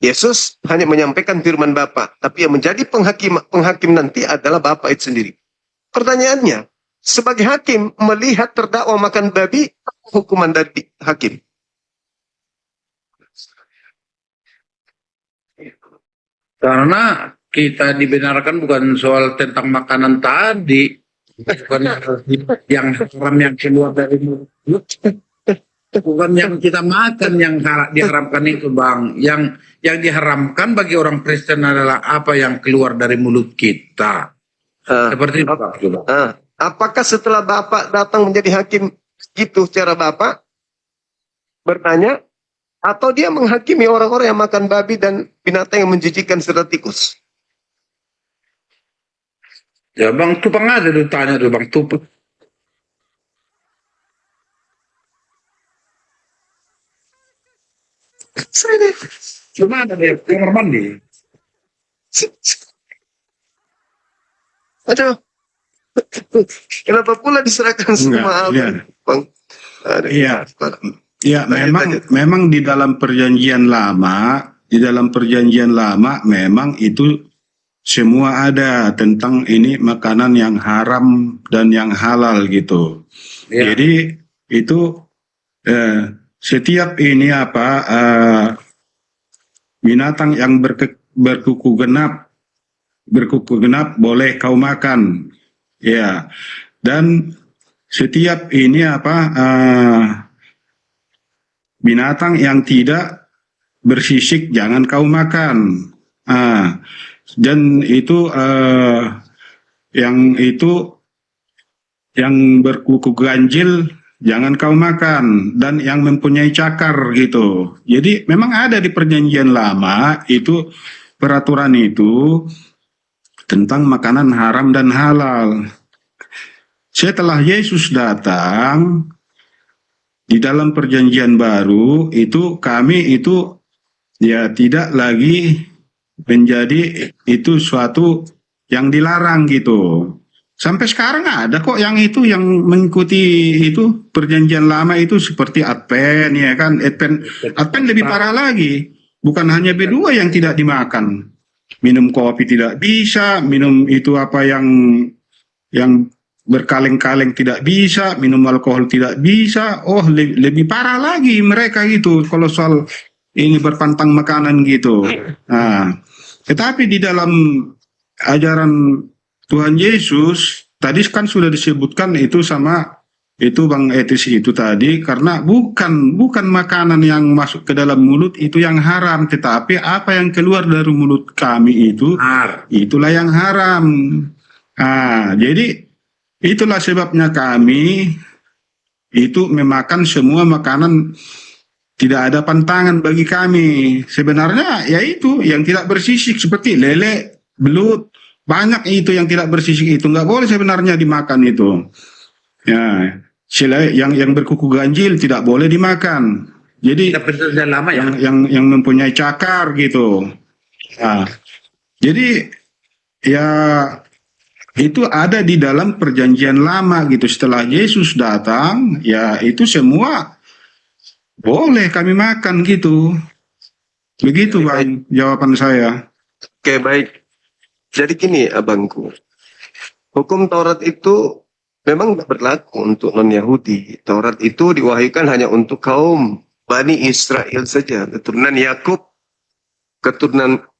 Yesus hanya menyampaikan firman Bapa, tapi yang menjadi penghakim nanti adalah Bapa itu sendiri. Pertanyaannya, sebagai hakim melihat terdakwa makan babi, hukuman dari hakim? Karena kita dibenarkan bukan soal tentang makanan tadi, bukan yang haram yang keluar dari mulut. Bukan yang kita makan yang diharamkan itu Bang. Yang diharamkan bagi orang Kristen adalah apa yang keluar dari mulut kita. Seperti itu Pak. Apakah setelah Bapak datang menjadi hakim gitu cara Bapak bertanya, atau dia menghakimi orang-orang yang makan babi dan binatang yang menjijikkan serta tikus? Ya Bang Tupang aja dulu tanya dulu Bang Tupang. Cuma ada dia kamar mandi. Aduh, kenapa pula diserahkan semua Bang? Iya, memang di dalam perjanjian lama, memang itu semua ada tentang ini makanan yang haram dan yang halal gitu. Ya. Jadi itu setiap ini binatang yang berkuku genap boleh kau makan, ya. Dan setiap ini binatang yang tidak bersisik jangan kau makan. Dan itu yang berkuku ganjil jangan kau makan, dan yang mempunyai cakar gitu. Jadi memang ada di perjanjian lama itu peraturan itu tentang makanan haram dan halal. Setelah Yesus datang di dalam perjanjian baru itu kami itu ya tidak lagi menjadi itu suatu yang dilarang gitu. Sampai sekarang ada kok yang itu yang mengikuti itu perjanjian lama itu seperti Advent ya kan. Advent lebih parah lagi. Bukan hanya B2 yang tidak dimakan. Minum kopi tidak bisa, minum itu apa yang berkaleng-kaleng tidak bisa, minum alkohol tidak bisa. Oh, lebih parah lagi mereka gitu kalau soal ini berpantang makanan gitu. Nah, tetapi di dalam ajaran Tuhan Yesus tadi kan sudah disebutkan itu sama itu Bang Etis itu tadi, karena bukan makanan yang masuk ke dalam mulut itu yang haram, tetapi apa yang keluar dari mulut kami itu itulah yang haram. Nah, jadi itulah sebabnya kami itu memakan semua makanan, tidak ada pantangan bagi kami. Sebenarnya yaitu yang tidak bersisik seperti lele, belut, banyak itu yang tidak bersisik itu nggak boleh sebenarnya dimakan itu. Ya, yang berkuku ganjil tidak boleh dimakan. Jadi lama ya. yang mempunyai cakar gitu. Nah, jadi ya itu ada di dalam perjanjian lama gitu. Setelah Yesus datang, ya itu semua boleh kami makan gitu. Begitu Bang jawaban saya. Oke, baik. Jadi gini abangku, hukum Taurat itu memang berlaku untuk non-Yahudi. Taurat itu diwahyukan hanya untuk kaum Bani Israel saja. Keturunan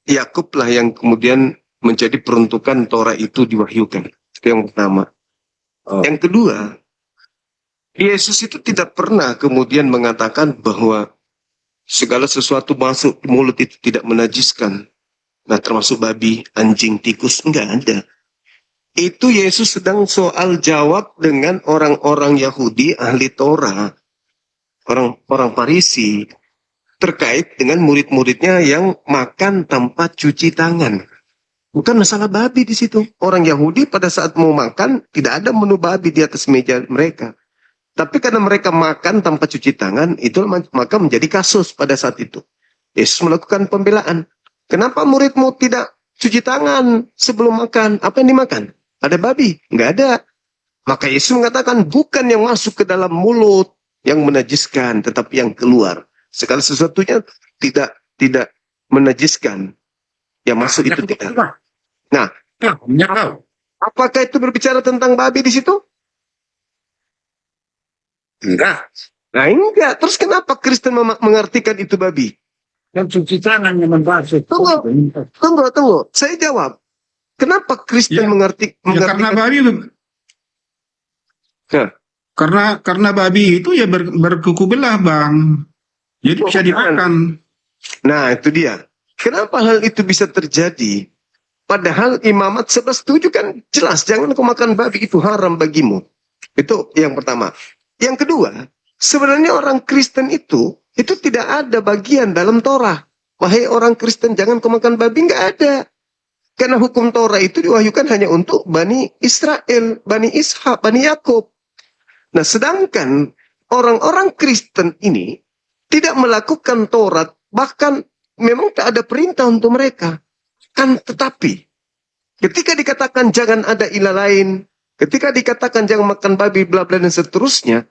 Yakub lah yang kemudian menjadi peruntukan Taurat itu diwahyukan. Itu yang pertama. Yang kedua, Yesus itu tidak pernah kemudian mengatakan bahwa segala sesuatu masuk di mulut itu tidak menajiskan. Nah, termasuk babi, anjing, tikus, enggak ada. Itu Yesus sedang soal jawab dengan orang-orang Yahudi ahli Torah, orang Farisi, terkait dengan murid-muridnya yang makan tanpa cuci tangan. Bukan masalah babi di situ. Orang Yahudi pada saat mau makan tidak ada menu babi di atas meja mereka. Tapi karena mereka makan tanpa cuci tangan, itu maka menjadi kasus pada saat itu. Yesus melakukan pembelaan. Kenapa muridmu tidak cuci tangan sebelum makan? Apa yang dimakan? Ada babi? Enggak ada. Maka Yesus mengatakan bukan yang masuk ke dalam mulut yang menajiskan, tetapi yang keluar. Segala sesuatunya tidak menajiskan. Yang masuk itu tidak. Nah, apakah itu berbicara tentang babi di situ? Enggak. Nah, enggak. Terus kenapa Kristen mengartikan itu babi? Yang cuci tangan yang membasuh. Tunggu. Saya jawab. Kenapa Kristen mengartikan? Karena babi itu. Ya. Karena babi itu ya berkuku belah Bang. Jadi bisa dimakan. Nah, itu dia. Kenapa hal itu bisa terjadi? Padahal Imamat 11:7 kan jelas, jangan kau makan babi, itu haram bagimu. Itu yang pertama. Yang kedua, sebenarnya orang Kristen itu tidak ada bagian dalam Torah. Wahai orang Kristen, jangan kau makan babi, nggak ada. Karena hukum Torah itu diwahyukan hanya untuk Bani Israel, Bani Ishak, Bani Yakub. Nah, sedangkan orang-orang Kristen ini tidak melakukan Taurat, bahkan memang tak ada perintah untuk mereka. Kan tetapi, ketika dikatakan jangan ada ilah lain, ketika dikatakan jangan makan babi, bla bla dan seterusnya,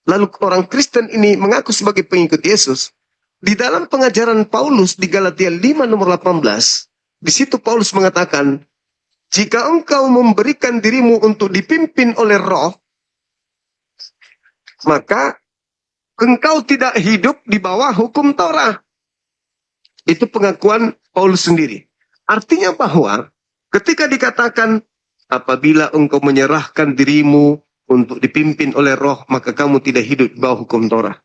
lalu orang Kristen ini mengaku sebagai pengikut Yesus. Di dalam pengajaran Paulus di Galatia 5 nomor 18, di situ Paulus mengatakan, jika engkau memberikan dirimu untuk dipimpin oleh Roh, maka engkau tidak hidup di bawah hukum Torah. Itu pengakuan Paulus sendiri. Artinya bahwa ketika dikatakan apabila engkau menyerahkan dirimu untuk dipimpin oleh Roh, maka kamu tidak hidup di bawah hukum Torah.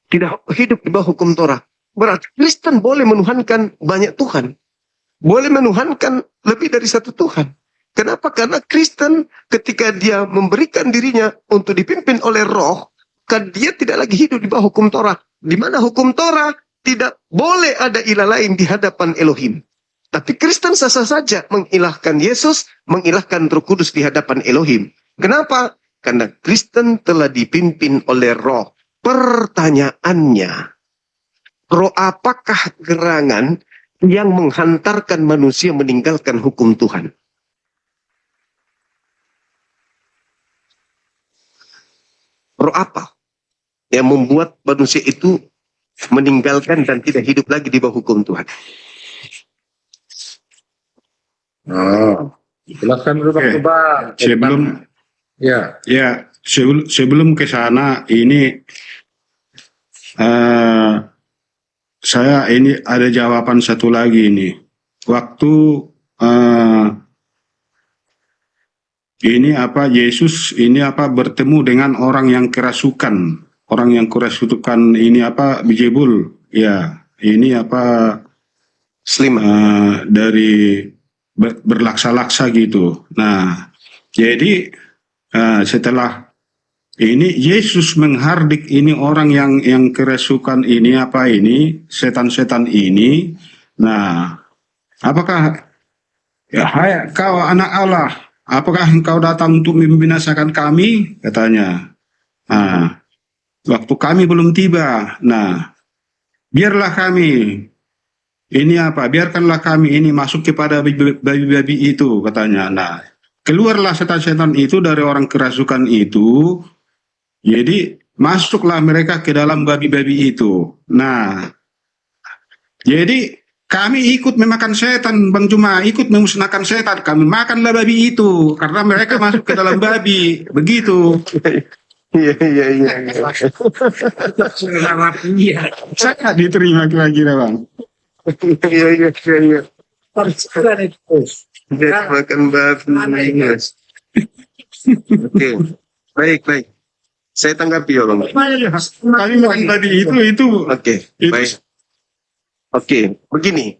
Tidak hidup di bawah hukum Torah. Berarti Kristen boleh menuhankan banyak Tuhan. Boleh menuhankan lebih dari satu Tuhan. Kenapa? Karena Kristen ketika dia memberikan dirinya untuk dipimpin oleh roh, kan dia tidak lagi hidup di bawah hukum Torah. Di mana hukum Torah tidak boleh ada ilah lain di hadapan Elohim. Tapi Kristen sah-sah saja mengilahkan Yesus, mengilahkan Roh Kudus di hadapan Elohim. Kenapa? Karena Kristen telah dipimpin oleh roh. Pertanyaannya, roh apakah gerangan yang menghantarkan manusia meninggalkan hukum Tuhan? Roh apa yang membuat manusia itu meninggalkan dan tidak hidup lagi di bawah hukum Tuhan? Jelaskan dulu Bang Coba. Sebelum ke sana ini saya ini ada jawaban satu lagi ini. Waktu Yesus ini bertemu dengan orang yang kerasukan. Orang yang kerasukan ini Bijebul. Ya, ini dari berlaksa-laksa gitu. Nah, jadi setelah ini Yesus menghardik ini orang yang kerasukan ini setan-setan ini. Nah, apakah hai kau anak Allah, apakah engkau datang untuk membinasakan kami? Katanya. Nah, waktu kami belum tiba. Nah, biarlah kami biarkanlah kami ini masuk kepada babi-babi itu, katanya. Nah, keluarlah setan-setan itu dari orang kerasukan itu. Jadi masuklah mereka ke dalam babi-babi itu. Nah, jadi kami ikut memakan setan, Bang Juma, ikut memusnahkan setan. Kami makanlah babi itu karena mereka masuk ke dalam babi. Begitu. Iya. Saya diterima kira-kira, Bang. Iya. Makan babi. Oke. Baik. Saya tanggapi ya, Bang. Kami makan babi itu. Oke, baik. Oke, begini.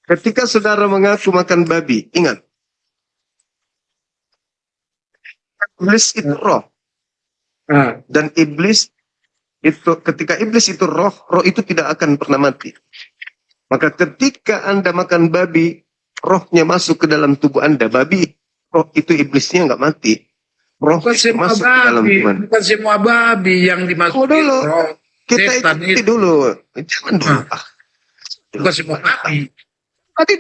Ketika saudara mengaku makan babi, ingat. Iblis itu roh. Dan iblis itu, ketika iblis itu roh itu tidak akan pernah mati. Maka ketika Anda makan babi, rohnya masuk ke dalam tubuh Anda. Babi, roh itu iblisnya nggak mati. Roh masuk ke dalam Tuhan. Bukan semua babi yang dimasukin dulu. roh. Kita ikuti dulu. Jangan dulu. Bukan semua babi. Tadi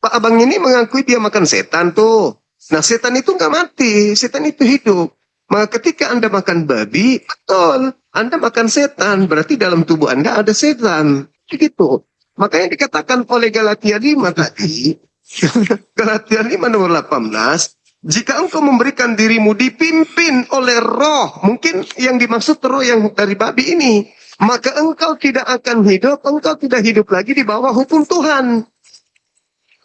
Pak Abang ini mengakui dia makan setan tuh. Nah, setan itu nggak mati. Setan itu hidup. Maka ketika Anda makan babi, betul. Anda makan setan. Berarti dalam tubuh Anda ada setan. Begitu. Makanya dikatakan oleh Galatia 5 tadi. Galatia 5 nomor 18. Jika engkau memberikan dirimu dipimpin oleh roh, mungkin yang dimaksud roh yang dari babi ini, maka engkau tidak akan hidup, engkau tidak hidup lagi di bawah hukum Tuhan.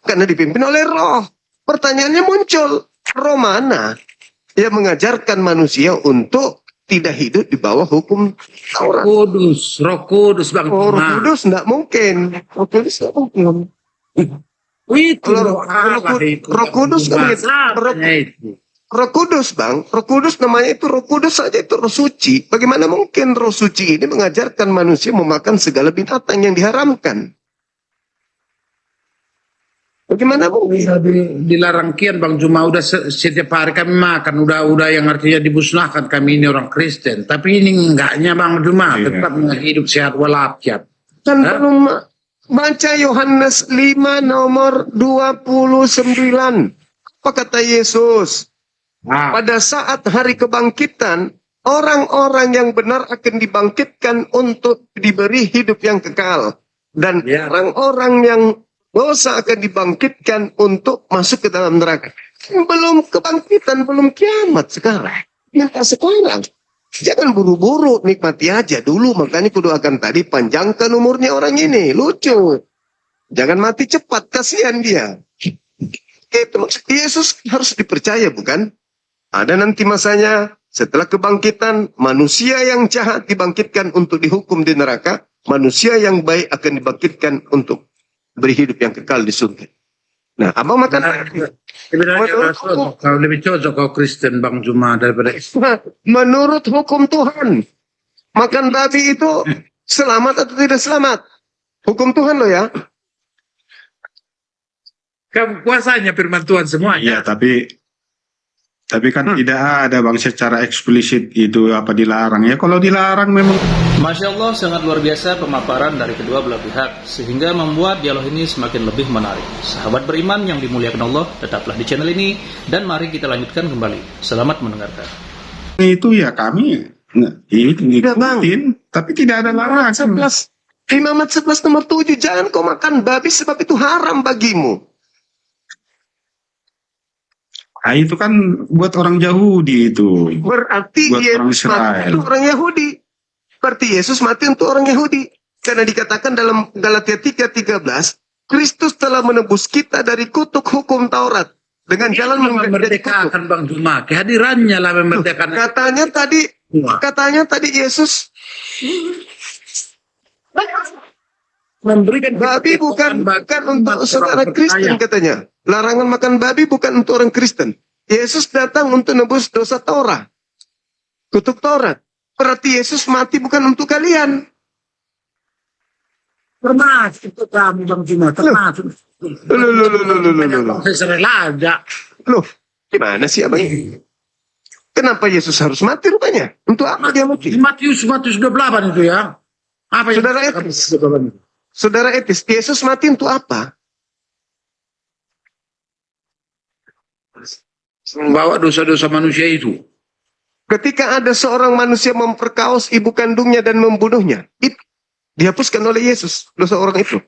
Karena dipimpin oleh roh. Pertanyaannya muncul, roh mana yang mengajarkan manusia untuk tidak hidup di bawah hukum Taurat? Roh Kudus, Bang. Roh Kudus enggak mungkin. Roh Kudus enggak mungkin. Itu Roh Kudus kan Roh Kudus, Bang. Roh Kudus namanya itu Roh Kudus saja, itu Roh Suci. Bagaimana mungkin Roh Suci ini mengajarkan manusia memakan segala binatang yang diharamkan? Bagaimana mungkin? Dilarang kian Bang Juma, udah setiap hari kami makan, udah yang artinya dimusnahkan, kami ini orang Kristen. Tapi ini enggaknya Bang Juma, tetap hidup sehat walafiat. Kan belum baca Yohanes 5 nomor 29. Apa kata Yesus? Pada saat hari kebangkitan, orang-orang yang benar akan dibangkitkan untuk diberi hidup yang kekal. Dan orang-orang yang dosa akan dibangkitkan untuk masuk ke dalam neraka. Belum kebangkitan, belum kiamat sekarang. Minta sekarang. Jangan buru-buru, nikmati aja dulu. Makanya kudoakan tadi, panjangkan umurnya orang ini. Lucu. Jangan mati cepat, kasihan dia. Itu Yesus harus dipercaya, bukan? Ada nanti masanya, setelah kebangkitan, manusia yang jahat dibangkitkan untuk dihukum di neraka. Manusia yang baik akan dibangkitkan untuk beri hidup yang kekal di surga. Nah, abang makan Sebenarnya kau lebih cocok kau Kristen Bang Juma daripada Islam. menurut hukum Tuhan. Makan babi itu selamat atau tidak selamat? Hukum Tuhan loh ya. Kamu kuasanya firman Tuhan Iya, semuanya. tapi kan tidak ada Bang secara eksplisit itu apa dilarang. Ya kalau dilarang memang. Masya Allah, sangat luar biasa pemaparan dari kedua belah pihak, sehingga membuat dialog ini semakin lebih menarik. Sahabat beriman yang dimuliakan Allah, tetaplah di channel ini, dan mari kita lanjutkan kembali. Selamat mendengarkan. Itu ya kami itu ngikutin, tapi tidak ada larangan. 11. Imamat 11 nomor 7. Jangan kau makan babi sebab itu haram bagimu. Nah, itu kan buat orang Yahudi itu. Berarti Buat orang Yesus mati Israel. untuk orang Yahudi. Berarti Yesus mati untuk orang Yahudi. Karena dikatakan dalam Galatia 3:13, Kristus telah menebus kita dari kutuk hukum Taurat. Dengan jalan menjadi kutuk. memerdekakan Bang Juma. Kehadirannya lah memerdekakan. Katanya tadi Yesus Memberikan babi bukan untuk saudara Kristen katanya. Larangan makan babi bukan untuk orang Kristen. Yesus datang untuk nebus dosa Taurat. Kutuk Taurat. Berarti Yesus mati bukan untuk kalian. Termasuk itu kamu Bang Juma. Termasuk. Loh. Israel aja. Loh, gimana sih abang? Kenapa Yesus harus mati rupanya? Untuk apa dia mati? Matius 28 itu ya. Apa yang Saudara etis. Saudara etis, Yesus mati untuk apa? Membawa dosa-dosa manusia itu. Ketika ada seorang manusia memperkaos ibu kandungnya dan membunuhnya, itu dihapuskan oleh Yesus dosa orang itu.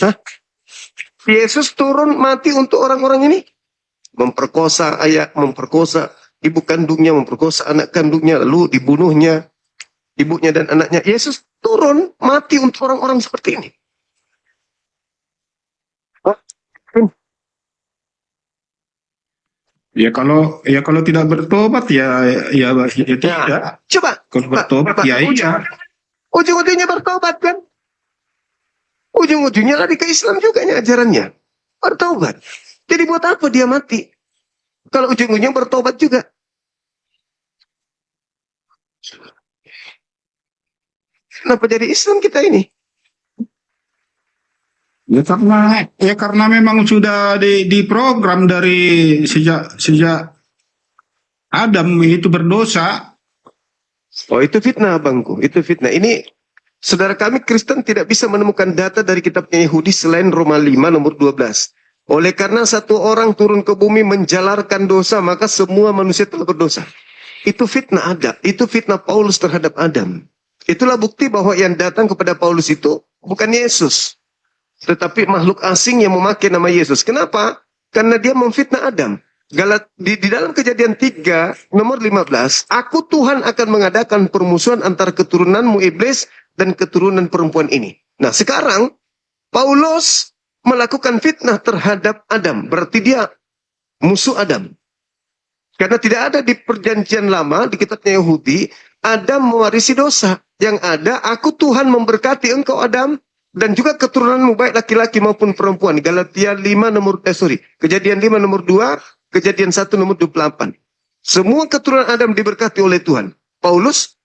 Hah? Yesus turun mati untuk orang-orang ini? Memperkosa ayah, memperkosa ibu kandungnya, memperkosa anak kandungnya, lalu dibunuhnya ibunya dan anaknya. Yesus turun mati untuk orang-orang seperti ini. Ya kalau tidak bertobat ya tidak. Coba. Kalau bertobat ya iya. Ujung-ujungnya bertobat kan? Ujung-ujungnya lari ke Islam juga ajarannya. Bertobat. Jadi buat apa dia mati? Kalau ujung-ujungnya bertobat juga. Kenapa jadi Islam kita ini? Ya karena memang sudah diprogram dari sejak Adam itu berdosa. Oh, itu fitnah abangku, itu fitnah. Ini saudara kami Kristen tidak bisa menemukan data dari kitabnya Yahudi selain Roma 5 nomor 12. Oleh karena satu orang turun ke bumi menjalarkan dosa, maka semua manusia telah berdosa. Itu fitnah Adam, itu fitnah Paulus terhadap Adam. Itulah bukti bahwa yang datang kepada Paulus itu bukan Yesus, tetapi makhluk asing yang memakai nama Yesus. Kenapa? Karena dia memfitnah Adam. Di dalam Kejadian 3 nomor 15, aku Tuhan akan mengadakan permusuhan antara keturunanmu iblis dan keturunan perempuan ini. Nah sekarang Paulus melakukan fitnah terhadap Adam. Berarti dia musuh Adam. Karena tidak ada di perjanjian lama, di kitabnya Yahudi, Adam mewarisi dosa. Yang ada, aku Tuhan memberkati engkau Adam, dan juga keturunanmu baik laki-laki maupun perempuan. Galatia 5 Kejadian 5 nomor 2, Kejadian 1 nomor 28. Semua keturunan Adam diberkati oleh Tuhan. Paulus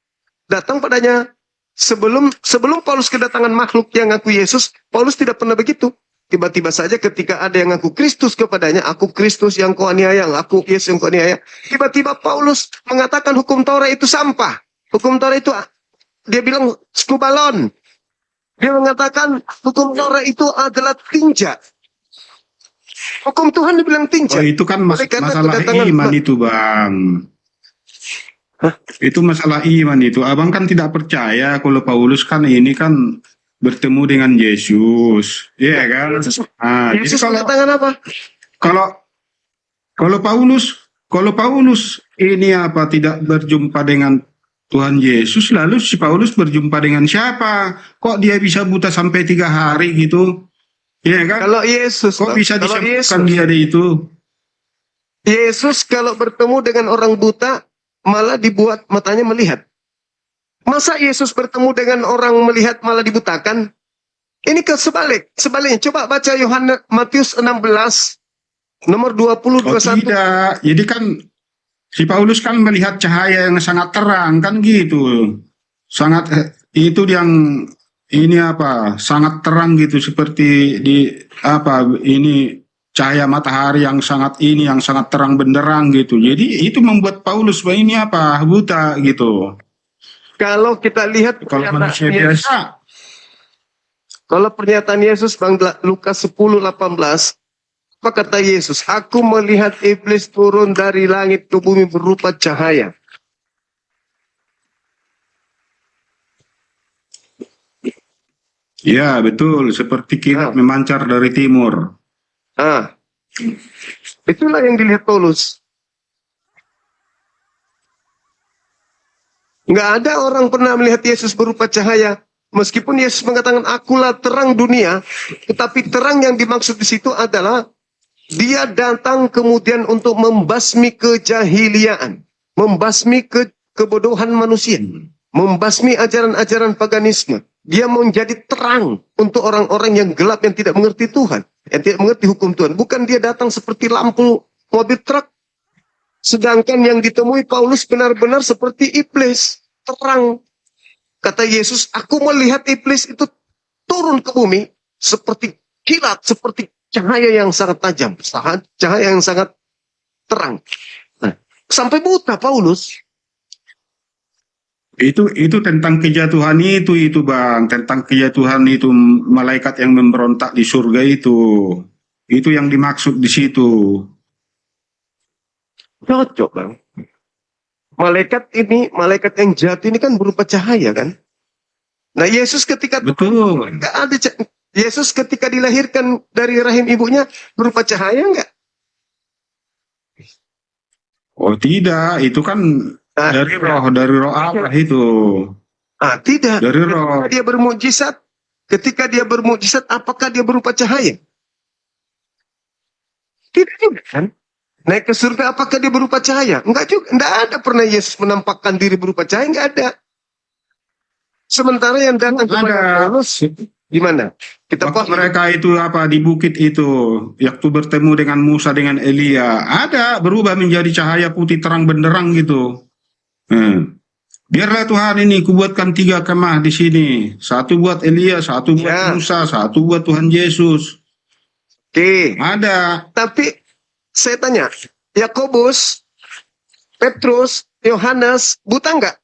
datang padanya sebelum Paulus kedatangan makhluk yang ngaku Yesus, Paulus tidak pernah begitu. Tiba-tiba saja ketika ada yang ngaku Kristus kepadanya, aku Kristus yang kau aniaya, aku Yesus yang kau aniaya. Tiba-tiba Paulus mengatakan hukum Taurat itu sampah. Hukum Taurat itu, dia bilang skubalon. Dia mengatakan hukum Taurat itu adalah tinja. Hukum Tuhan dibilang tinja. Oh itu kan masalah iman itu Bang. Hah? Itu masalah iman itu. Abang kan tidak percaya kalau Paulus kan ini kan bertemu dengan Yesus. Iya kan? Yesus mengatakan apa? Kalau Paulus ini apa tidak berjumpa dengan Tuhan Yesus, lalu si Paulus berjumpa dengan siapa? Kok dia bisa buta sampai 3 hari gitu? Iya kan? Kalau Yesus, kok bisa disebutkan dia itu? Yesus kalau bertemu dengan orang buta malah dibuat matanya melihat. Masa Yesus bertemu dengan orang melihat malah dibutakan? Ini sebaliknya. Coba baca Yohanes Matius 16 nomor 20 Oh 21. tidak, jadi kan si Paulus kan melihat cahaya yang sangat terang kan gitu, sangat itu yang ini apa, sangat terang gitu seperti di apa ini cahaya matahari yang sangat ini yang sangat terang benderang gitu. Jadi itu membuat Paulus bahwa ini apa buta gitu. Kalau kita lihat Kalau pernyataan manusia Yesus, biasa, kalau pernyataan Yesus Bang Lukas 10:18, apa kata Yesus? Aku melihat iblis turun dari langit ke bumi berupa cahaya. ya betul, seperti kilat memancar dari timur. Ah, itulah yang dilihat Paulus. Nggak ada orang pernah melihat Yesus berupa cahaya. Meskipun Yesus mengatakan akulah terang dunia, tetapi terang yang dimaksud di situ adalah dia datang kemudian untuk membasmi kejahiliaan, membasmi kebodohan manusia, membasmi ajaran-ajaran paganisme. Dia menjadi terang untuk orang-orang yang gelap yang tidak mengerti Tuhan, yang tidak mengerti hukum Tuhan. Bukan dia datang seperti lampu mobil truk. Sedangkan yang ditemui Paulus benar-benar seperti iblis, terang. Kata Yesus, aku melihat iblis itu turun ke bumi seperti kilat, seperti cahaya yang sangat tajam, cahaya yang sangat terang. Nah, sampai buta Paulus. Itu tentang kejatuhan itu Bang, tentang kejatuhan itu malaikat yang memberontak di surga itu. Itu yang dimaksud di situ. Cocok Bang. Malaikat yang jatuh ini kan berupa cahaya kan. Nah Yesus ketika Betul. nggak ada Yesus ketika dilahirkan dari rahim ibunya berupa cahaya nggak? Oh tidak, itu kan dari roh Allah itu. Tidak. Dari roh. Ketika dia bermukjizat, apakah dia berupa cahaya? Tidak juga kan? Naik ke surga, apakah dia berupa cahaya? Enggak juga. Enggak ada pernah Yesus menampakkan diri berupa cahaya, enggak ada. Sementara yang datang kepada Paulus, gimana? Kita mereka itu apa di bukit itu, waktu bertemu dengan Musa dengan Elia, ada berubah menjadi cahaya putih terang benderang gitu. Biarlah Tuhan ini kubuatkan 3 kemah di sini, 1 buat Elia, 1 buat Musa, 1 buat Tuhan Yesus. Oke. Ada. Tapi saya tanya, Yakobus, Petrus, Yohanes, buta enggak?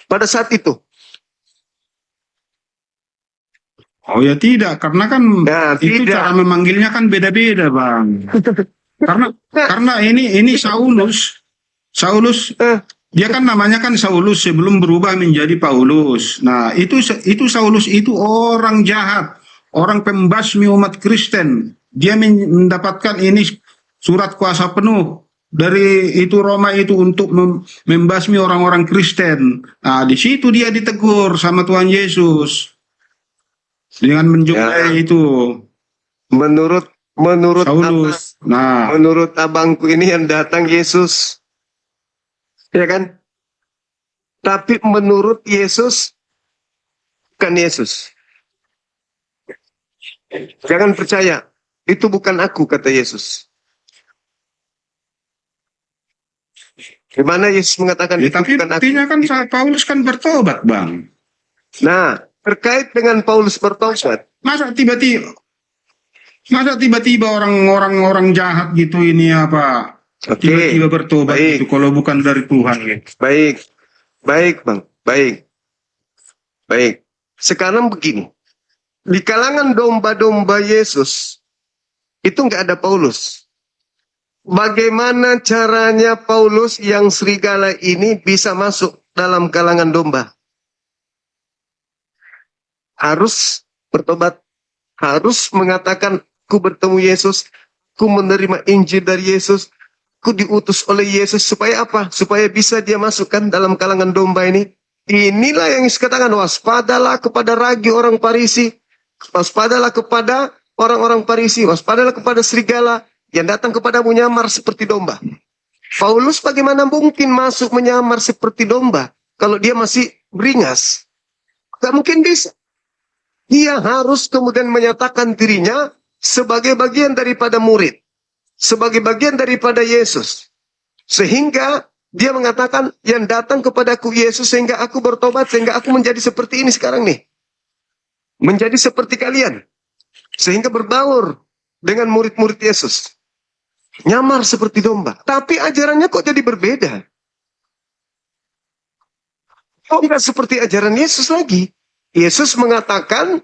Pada saat itu? Oh ya tidak, karena kan itu cara memanggilnya kan beda-beda Bang. karena ini Saulus, dia kan namanya kan Saulus sebelum berubah menjadi Paulus. Nah itu Saulus itu orang jahat, orang pembasmi umat Kristen. Dia mendapatkan ini surat kuasa penuh dari itu Roma itu untuk membasmi orang-orang Kristen. Nah, di situ dia ditegur sama Tuhan Yesus dengan menjumpai itu. Menurut Saulus. Menurut abangku ini yang datang Yesus, ya kan? Tapi menurut Yesus bukan Yesus. Jangan percaya. Itu bukan aku, kata Yesus. Gimana Yesus mengatakan itu tapi bukan artinya aku? kan Paulus kan bertobat Bang. Nah, terkait dengan Paulus bertobat. Masa tiba-tiba orang-orang jahat gitu ini apa? Tiba-tiba bertobat itu kalau bukan dari Tuhan. Baik Bang. Baik. Sekarang begini. Di kalangan domba-domba Yesus, itu nggak ada Paulus. Bagaimana caranya Paulus yang serigala ini bisa masuk dalam kalangan domba? Harus bertobat. Harus mengatakan, aku bertemu Yesus, aku menerima Injil dari Yesus, aku diutus oleh Yesus. Supaya apa? Supaya bisa dia masukkan dalam kalangan domba ini. Inilah yang dikatakan, waspadalah kepada ragi orang Farisi, waspadalah kepada orang-orang Farisi, waspadalah kepada serigala yang datang kepadamu menyamar seperti domba. Paulus bagaimana mungkin masuk menyamar seperti domba kalau dia masih beringas? Gak mungkin bisa. Dia harus kemudian menyatakan dirinya sebagai bagian daripada murid, sebagai bagian daripada Yesus. Sehingga dia mengatakan, yang datang kepadaku Yesus sehingga aku bertobat, sehingga aku menjadi seperti ini sekarang nih. Menjadi seperti kalian. Sehingga berbaur dengan murid-murid Yesus. Nyamar seperti domba. Tapi ajarannya kok jadi berbeda? Kok enggak seperti ajaran Yesus lagi? Yesus mengatakan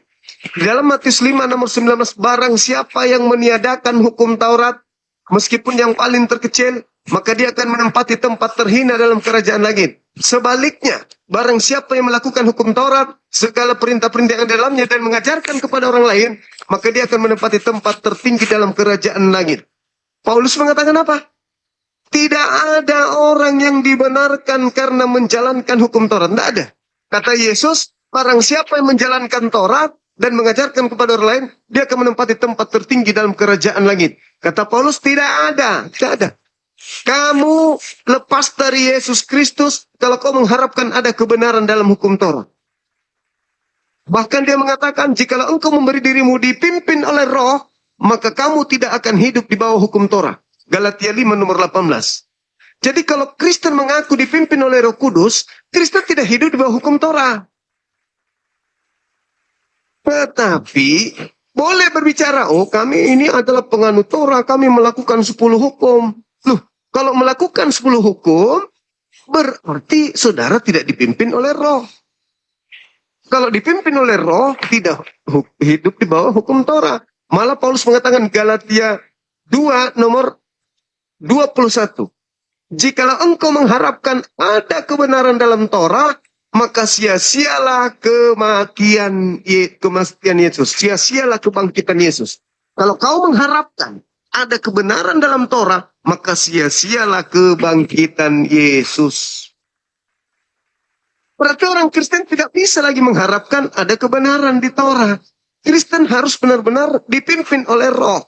di dalam Matius 5 nomor 19, barang siapa yang meniadakan hukum Taurat, meskipun yang paling terkecil, maka dia akan menempati tempat terhina dalam kerajaan langit. Sebaliknya, barang siapa yang melakukan hukum Taurat, segala perintah-perintah yang dalamnya dan mengajarkan kepada orang lain, maka dia akan menempati tempat tertinggi dalam kerajaan langit. Paulus mengatakan apa? Tidak ada orang yang dibenarkan karena menjalankan hukum Taurat. Tidak ada. Kata Yesus, barang siapa yang menjalankan Taurat dan mengajarkan kepada orang lain, dia akan menempati tempat tertinggi dalam kerajaan langit. Kata Paulus, tidak ada. Tidak ada. Kamu lepas dari Yesus Kristus kalau kau mengharapkan ada kebenaran dalam hukum Taurat. Bahkan dia mengatakan, jikalau engkau memberi dirimu dipimpin oleh roh, maka kamu tidak akan hidup di bawah hukum Taurat. Galatia 5 nomor 18. Jadi kalau Kristen mengaku dipimpin oleh Roh Kudus, Kristen tidak hidup di bawah hukum Taurat. Tetapi boleh berbicara, oh kami ini adalah penganut Torah, kami melakukan 10 hukum. Loh, kalau melakukan 10 hukum, berarti saudara tidak dipimpin oleh roh. Kalau dipimpin oleh roh, tidak hidup di bawah hukum Torah. Malah Paulus mengatakan Galatia 2 nomor 21. Jikalau engkau mengharapkan ada kebenaran dalam Torah, maka sia-sialah kematian Yesus. Sia-sialah kebangkitan Yesus. Kalau kau mengharapkan ada kebenaran dalam Torah, maka sia-sialah kebangkitan Yesus. Berarti orang Kristen tidak bisa lagi mengharapkan ada kebenaran di Torah. Kristen harus benar-benar dipimpin oleh roh.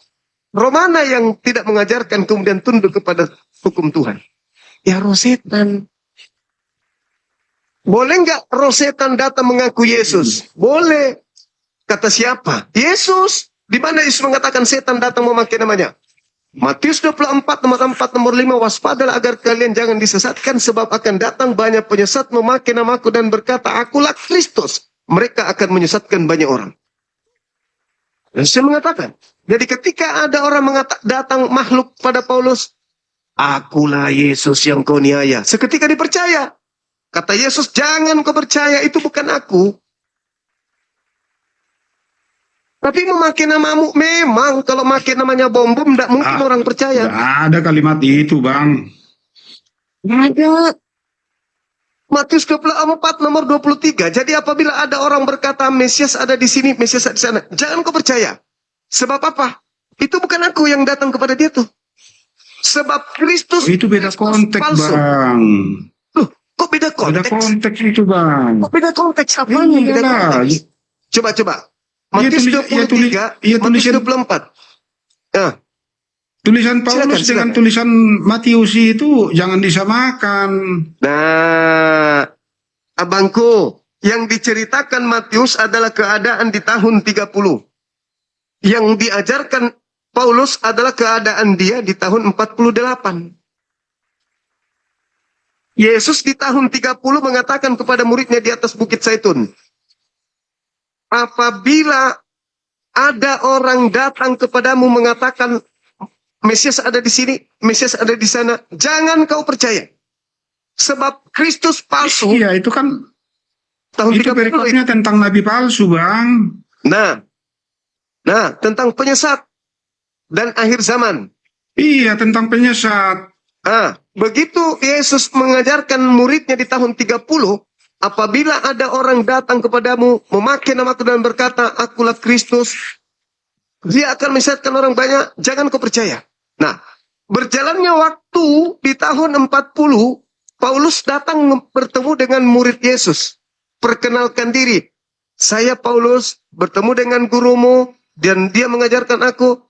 Roh mana yang tidak mengajarkan kemudian tunduk kepada hukum Tuhan? Ya roh setan. Boleh nggak roh setan datang mengaku Yesus? Boleh. Kata siapa? Yesus. Di mana Yesus mengatakan setan datang memakai namanya? Matius 24 nomor 4 nomor 5, waspadalah agar kalian jangan disesatkan, sebab akan datang banyak penyesat memakai namaku dan berkata, akulah Kristus. Mereka akan menyesatkan banyak orang. Dan saya mengatakan, jadi ketika ada orang datang makhluk pada Paulus, akulah Yesus yang kau niaya. Seketika dipercaya. Kata Yesus, jangan kau percaya, itu bukan aku. Tapi memakai namamu, memang kalau memakai namanya bom-bom, tidak mungkin orang percaya. Tidak ada kalimat itu, Bang. Ada. Matius 24 nomor 23. Jadi apabila ada orang berkata, Mesias ada di sini, Mesias ada di sana, jangan kau percaya. Sebab apa? Itu bukan aku yang datang kepada dia tuh. Sebab Kristus itu beda konteks, palsu. Bang. Loh, kok beda konteks? Beda konteks itu, Bang. Kok beda konteks? Apanya beda konteks? Coba. Matius 23, Matius 24. Nah, tulisan Paulus dengan tulisan Matius itu jangan disamakan. Nah, abangku, yang diceritakan Matius adalah keadaan di tahun 30. Yang diajarkan Paulus adalah keadaan dia di tahun 48. Yesus di tahun 30 mengatakan kepada muridnya di atas Bukit Zaitun, apabila ada orang datang kepadamu mengatakan Mesias ada di sini, Mesias ada di sana, jangan kau percaya. Sebab Kristus palsu. Iya, itu kan tahun itu perikopnya tentang nabi palsu, Bang. Nah, tentang penyesat dan akhir zaman. Iya, tentang penyesat. Begitu Yesus mengajarkan muridnya di tahun 30, apabila ada orang datang kepadamu, memakai namaku dan berkata, akulah Kristus, dia akan menyesatkan orang banyak, jangan kau percaya. Nah, berjalannya waktu di tahun 40, Paulus datang bertemu dengan murid Yesus. Perkenalkan diri, saya Paulus bertemu dengan gurumu, dan dia mengajarkan aku.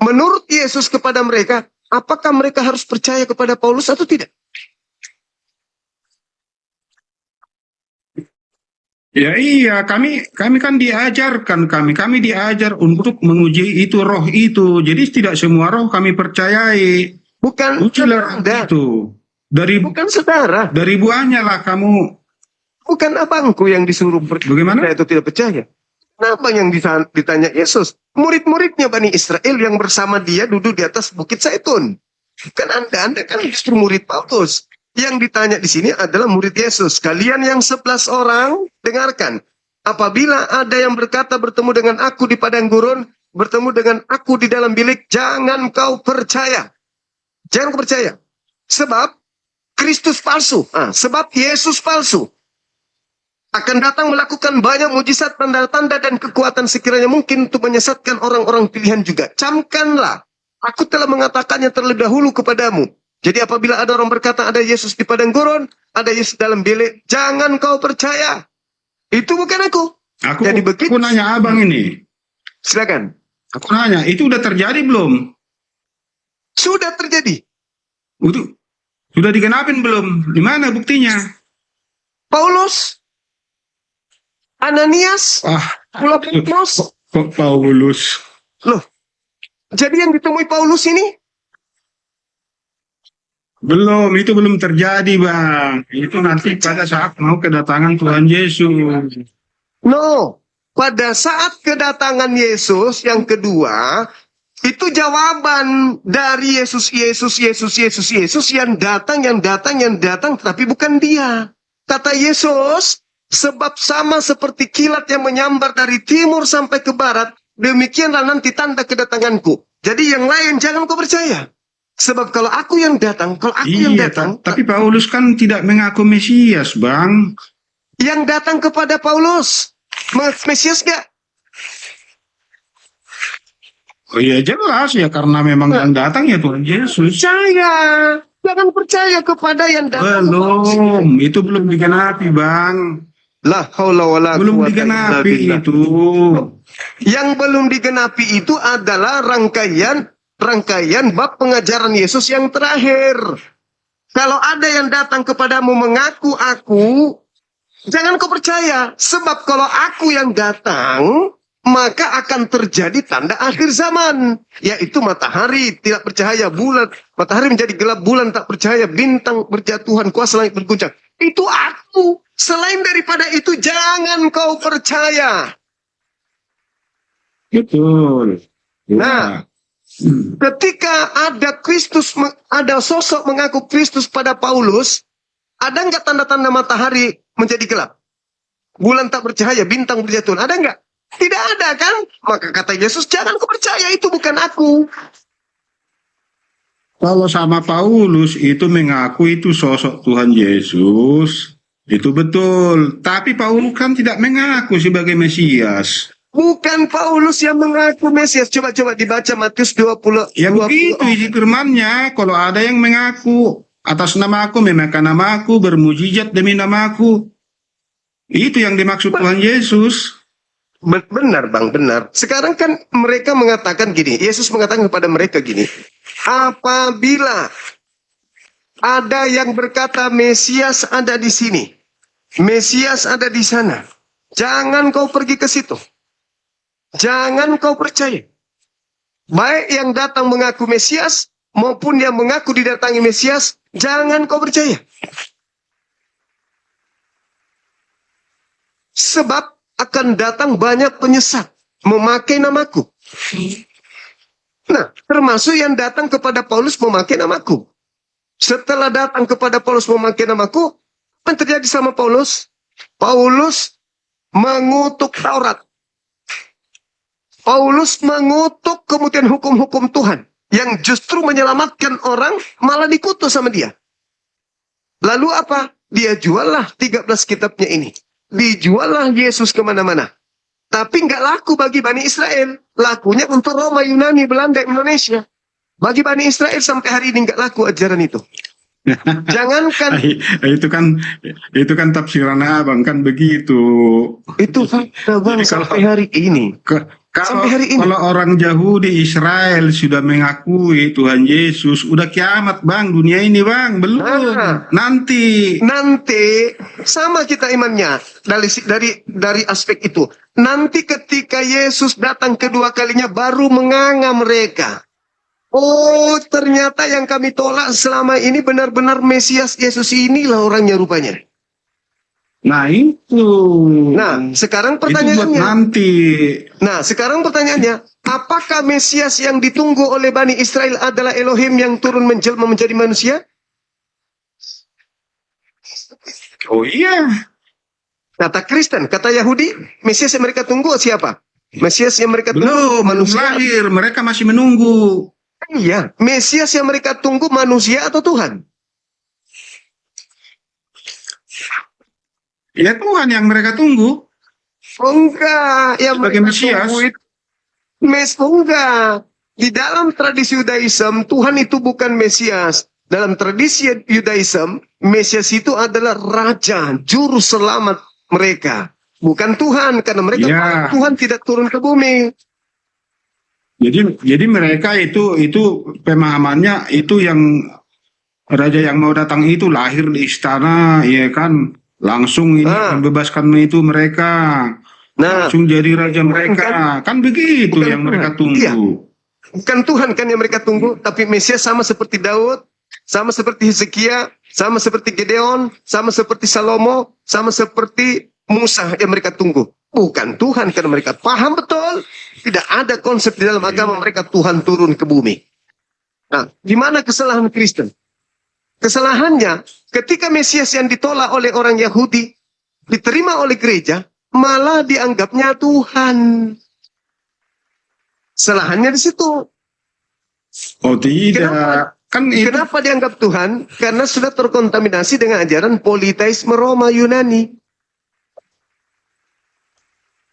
Menurut Yesus kepada mereka, apakah mereka harus percaya kepada Paulus atau tidak? Ya iya, kami kan diajarkan, kami diajar untuk menguji itu roh itu. Jadi tidak semua roh kami percayai. Bukan Ujilah Anda, itu. bukan saudara, Dari buahnya lah kamu. bukan abangku yang disuruh Bagaimana? percaya atau tidak percaya. Kenapa yang ditanya Yesus? Murid-muridnya Bani Israel yang bersama dia duduk di atas Bukit Zaitun. Kan Anda kan justru murid Paulus. Yang ditanya di sini adalah murid Yesus. Kalian yang 11 orang, dengarkan. Apabila ada yang berkata bertemu dengan aku di padang gurun, bertemu dengan aku di dalam bilik, jangan kau percaya. Jangan kau percaya. Sebab Kristus palsu. Sebab Yesus palsu. Akan datang melakukan banyak mujizat, tanda-tanda, dan kekuatan sekiranya mungkin untuk menyesatkan orang-orang pilihan juga. Camkanlah. Aku telah mengatakannya terlebih dahulu kepadamu. Jadi apabila ada orang berkata ada Yesus di padang gurun, ada Yesus dalam bilik, jangan kau percaya. Itu bukan aku. Jadi begitu. Aku nanya abang ini. Silakan. Aku nanya, itu udah terjadi belum? Sudah terjadi. Itu sudah digenapin belum? Di mana buktinya? Paulus, Ananias, Petros. Kok Paulus? Loh, jadi yang ditemui Paulus ini? Belum, itu belum terjadi, Bang. Itu nanti pada saat mau kedatangan Tuhan Yesus. No, pada saat kedatangan Yesus yang kedua, itu jawaban dari Yesus yang datang, tapi bukan dia. Kata Yesus, sebab sama seperti kilat yang menyambar dari timur sampai ke barat, demikianlah nanti tanda kedatanganku. Jadi yang lain jangan kau percaya. Sebab kalau aku yang datang, Tapi Paulus kan tidak mengaku Mesias, Bang. Yang datang kepada Paulus, Mesias gak? Oh iya jelas ya, karena memang yang datang ya Tuhan Yesus. Jangan percaya kepada yang datang. Belum, itu belum digenapi, Bang. La haula wala Belum quwata illa digenapi billah. itu. Yang belum digenapi itu adalah rangkaian bab pengajaran Yesus yang terakhir. Kalau ada yang datang kepadamu mengaku aku, jangan kau percaya. Sebab kalau aku yang datang, maka akan terjadi tanda akhir zaman. Yaitu matahari tidak percaya, bulan. Matahari menjadi gelap, bulan tak percaya, bintang berjatuhan, kuasa langit berguncang. Itu aku. Selain daripada itu, jangan kau percaya. Betul. Nah, ketika ada sosok mengaku Kristus pada Paulus, ada nggak tanda-tanda matahari menjadi gelap? Bulan tak bercahaya, bintang berjatuhan, ada nggak? Tidak ada kan? Maka kata Yesus, jangan kau percaya, itu bukan aku. Kalau sama Paulus itu mengaku itu sosok Tuhan Yesus, itu betul. Tapi Paulus kan tidak mengaku sebagai Mesias. Bukan Paulus yang mengaku Mesias. Coba dibaca Matius 20. Ya begitu isi firman-Nya. Kalau ada yang mengaku atas namaku, memakan namaku, bermujizat demi namaku, itu yang dimaksud Tuhan Yesus. Benar Bang, benar. Sekarang kan mereka mengatakan gini, Yesus mengatakan kepada mereka gini, apabila ada yang berkata Mesias ada di sini, Mesias ada di sana, jangan kau pergi ke situ. Jangan kau percaya. Baik yang datang mengaku Mesias maupun yang mengaku didatangi Mesias, jangan kau percaya. Sebab akan datang banyak penyesat memakai namaku. Nah, termasuk yang datang kepada Paulus memakai namaku. Setelah datang kepada Paulus memakai namaku, apa yang terjadi sama Paulus? Paulus mengutuk Taurat. Paulus mengutuk kemudian hukum-hukum Tuhan yang justru menyelamatkan orang, malah dikutuk sama dia. Lalu apa? Dia juallah 13 kitabnya ini. Dijuallah Yesus kemana-mana. Tapi nggak laku bagi Bani Israel. Lakunya untuk Roma, Yunani, Belanda, Indonesia. Bagi Bani Israel sampai hari ini nggak laku ajaran itu. Jangankan itu kan tafsiran abang kan begitu. itu fakta Bang sampai hari ini. sampai hari ini. Kalau orang Yahudi Israel sudah mengakui Tuhan Yesus, udah kiamat bang, dunia ini bang, belum. Nanti Sama kita imannya dari aspek itu. Nanti ketika Yesus datang kedua kalinya baru menganga mereka. Oh, ternyata yang kami tolak selama ini benar-benar Mesias Yesus inilah orangnya rupanya. Nah itu. Nah, sekarang Itu buat pertanyaannya. nanti. Nah, sekarang pertanyaannya, apakah Mesias yang ditunggu oleh Bani Israel adalah Elohim yang turun menjelma menjadi manusia? Oh iya. Kata Kristen, kata Yahudi, Mesias yang mereka tunggu siapa? Mesias yang mereka tunggu Belum manusia. lahir, mereka masih menunggu. Iya, Mesias yang mereka tunggu manusia atau Tuhan? Ya Tuhan yang mereka tunggu. Oh enggak, yang Sebagai mereka Mesias. tunggu itu enggak. Di dalam tradisi Yudaism, Tuhan itu bukan Mesias. Dalam tradisi Yudaism, Mesias itu adalah raja, juru selamat mereka. Bukan Tuhan, karena mereka Tuhan tidak turun ke bumi. Jadi mereka itu pemahamannya itu yang raja yang mau datang itu lahir di istana, ya kan? Langsung ini membebaskan itu mereka. Langsung jadi raja mereka. Kan begitu yang mereka tunggu. Iya. Bukan Tuhan kan yang mereka tunggu, tapi Mesias sama seperti Daud, sama seperti Hezekia, sama seperti Gedeon, sama seperti Salomo, sama seperti Musa yang mereka tunggu. Bukan Tuhan, karena mereka paham betul. Tidak ada konsep di dalam agama mereka Tuhan turun ke bumi. Nah, di mana kesalahan Kristen? Kesalahannya, ketika Mesias yang ditolak oleh orang Yahudi, diterima oleh gereja, malah dianggapnya Tuhan. Kesalahannya di situ. Oh tidak. Kenapa dianggap Tuhan? Karena sudah terkontaminasi dengan ajaran politeisme Roma Yunani.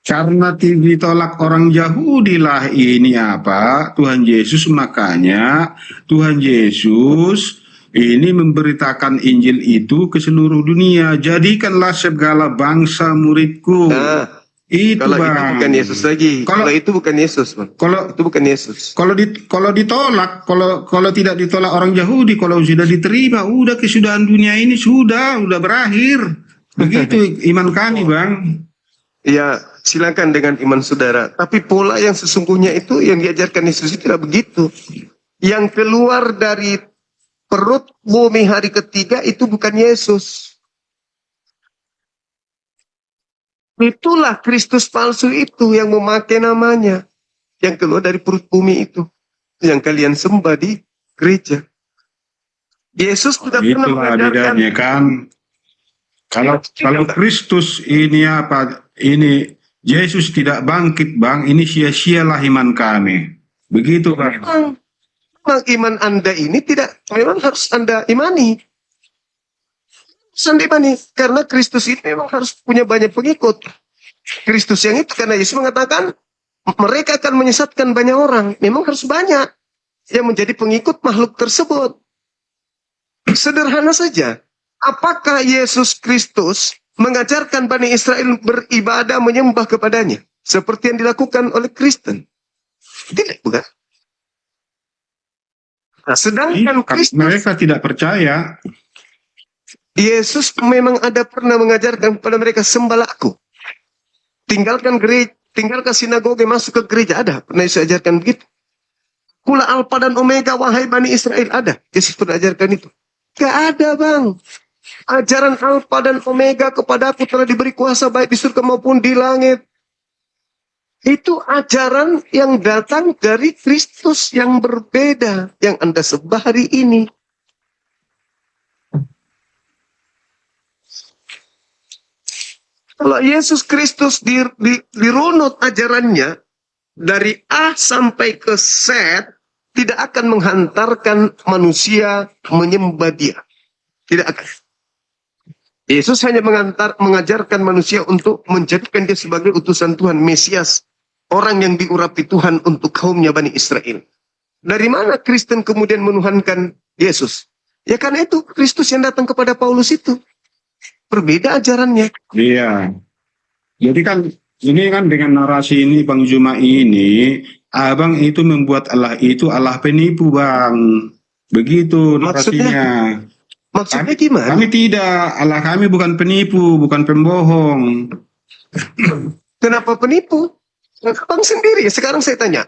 Karena ditolak orang Yahudi lah ini apa? Tuhan Yesus, makanya Tuhan Yesus ini memberitakan Injil itu ke seluruh dunia. Jadikanlah segala bangsa muridku. Itu kalau bang. Itu bukan Yesus lagi. Kalau itu bukan Yesus, bang. Itu bukan Yesus. Kalau ditolak, kalau tidak ditolak orang Yahudi, kalau sudah diterima, udah kesudahan dunia ini sudah berakhir. Begitu iman kami, bang. Ya, silakan dengan iman saudara. Tapi pola yang sesungguhnya itu yang diajarkan Yesus itu tidak begitu. Yang keluar dari perut bumi hari ketiga itu bukan Yesus. Itulah Kristus palsu itu yang memakai namanya. Yang keluar dari perut bumi itu. Yang kalian sembah di gereja. Yesus tidak pernah mengajarkan. Kan? Kalau Kristus ini apa? Ini Yesus tidak bangkit, bang. Ini sia-sialah iman kami. Begitu, bang. Memang iman Anda ini memang harus Anda imani. Karena Kristus itu memang harus punya banyak pengikut. Kristus yang itu, karena Yesus mengatakan mereka akan menyesatkan banyak orang. Memang harus banyak yang menjadi pengikut makhluk tersebut. Sederhana saja. Apakah Yesus Kristus mengajarkan Bani Israel beribadah menyembah kepadanya seperti yang dilakukan oleh Kristen? Tidak, bukan. Nah, sedangkan Kristus, mereka tidak percaya. Yesus memang pernah mengajarkan kepada mereka sembahlah aku. Tinggalkan gereja, tinggalkan sinagoge, masuk ke gereja. Ada, pernah Yesus ajarkan begitu. Kula Alfa dan Omega, wahai Bani Israel, ada. Yesus pernah ajarkan itu. Gak ada, bang. Ajaran Alfa dan Omega kepadaku telah diberi kuasa baik di surga maupun di langit. Itu ajaran yang datang dari Kristus yang berbeda. Yang Anda sembah hari ini. Kalau Yesus Kristus dirunut ajarannya dari A sampai ke Z, tidak akan menghantarkan manusia menyembah dia. Tidak akan. Yesus hanya mengajarkan manusia untuk menjadikan dia sebagai utusan Tuhan, Mesias. Orang yang diurapi Tuhan untuk kaumnya Bani Israel. Dari mana Kristen kemudian menuhankan Yesus? Ya karena itu Kristus yang datang kepada Paulus itu. Berbeda ajarannya. Iya. Jadi kan Ini kan dengan narasi ini Bang Juma ini, abang itu membuat Allah itu Allah penipu Bang. Begitu narasinya. Maksudnya gimana? Kami tidak, Allah kami bukan penipu, bukan pembohong. Kenapa penipu? Abang sendiri. Sekarang saya tanya,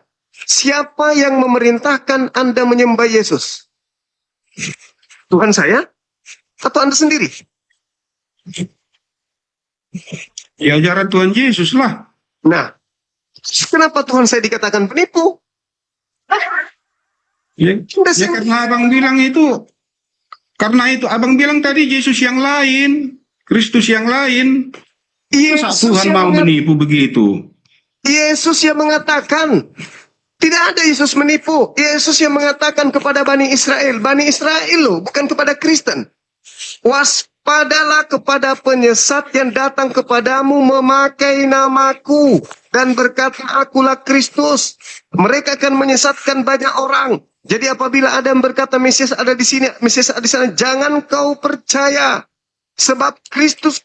siapa yang memerintahkan Anda menyembah Yesus? Tuhan saya? Atau Anda sendiri? Ya ajaran Tuhan Yesus lah. Nah, kenapa Tuhan saya dikatakan penipu? Ya karena abang bilang itu, abang bilang tadi Yesus yang lain, Kristus yang lain. Masa Tuhan mau menipu begitu? Yesus yang mengatakan, tidak ada Yesus menipu. Yesus yang mengatakan kepada Bani Israel loh, bukan kepada Kristen. Waspadalah kepada penyesat yang datang kepadamu memakai namaku dan berkata, akulah Kristus. Mereka akan menyesatkan banyak orang. Jadi apabila ada yang berkata Mesias ada di sini, Mesias ada di sana, jangan kau percaya. Sebab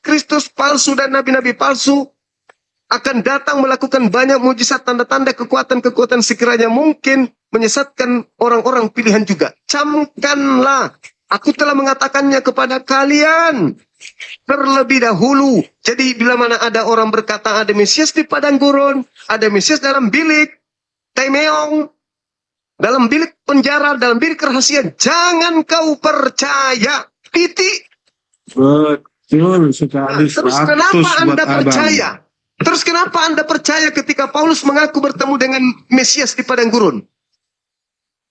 Kristus palsu dan nabi-nabi palsu akan datang melakukan banyak mujizat, tanda-tanda, kekuatan-kekuatan sekiranya mungkin menyesatkan orang-orang pilihan juga. Camkanlah, aku telah mengatakannya kepada kalian terlebih dahulu. Jadi bila mana ada orang berkata ada Mesias di padang gurun, ada Mesias dalam bilik Taimeong, dalam bilik penjara, dalam bilik rahasia, jangan kau percaya. Titik. Betul sekali. Terus kenapa Anda percaya? Terus kenapa Anda percaya ketika Paulus mengaku bertemu dengan Mesias di padang gurun?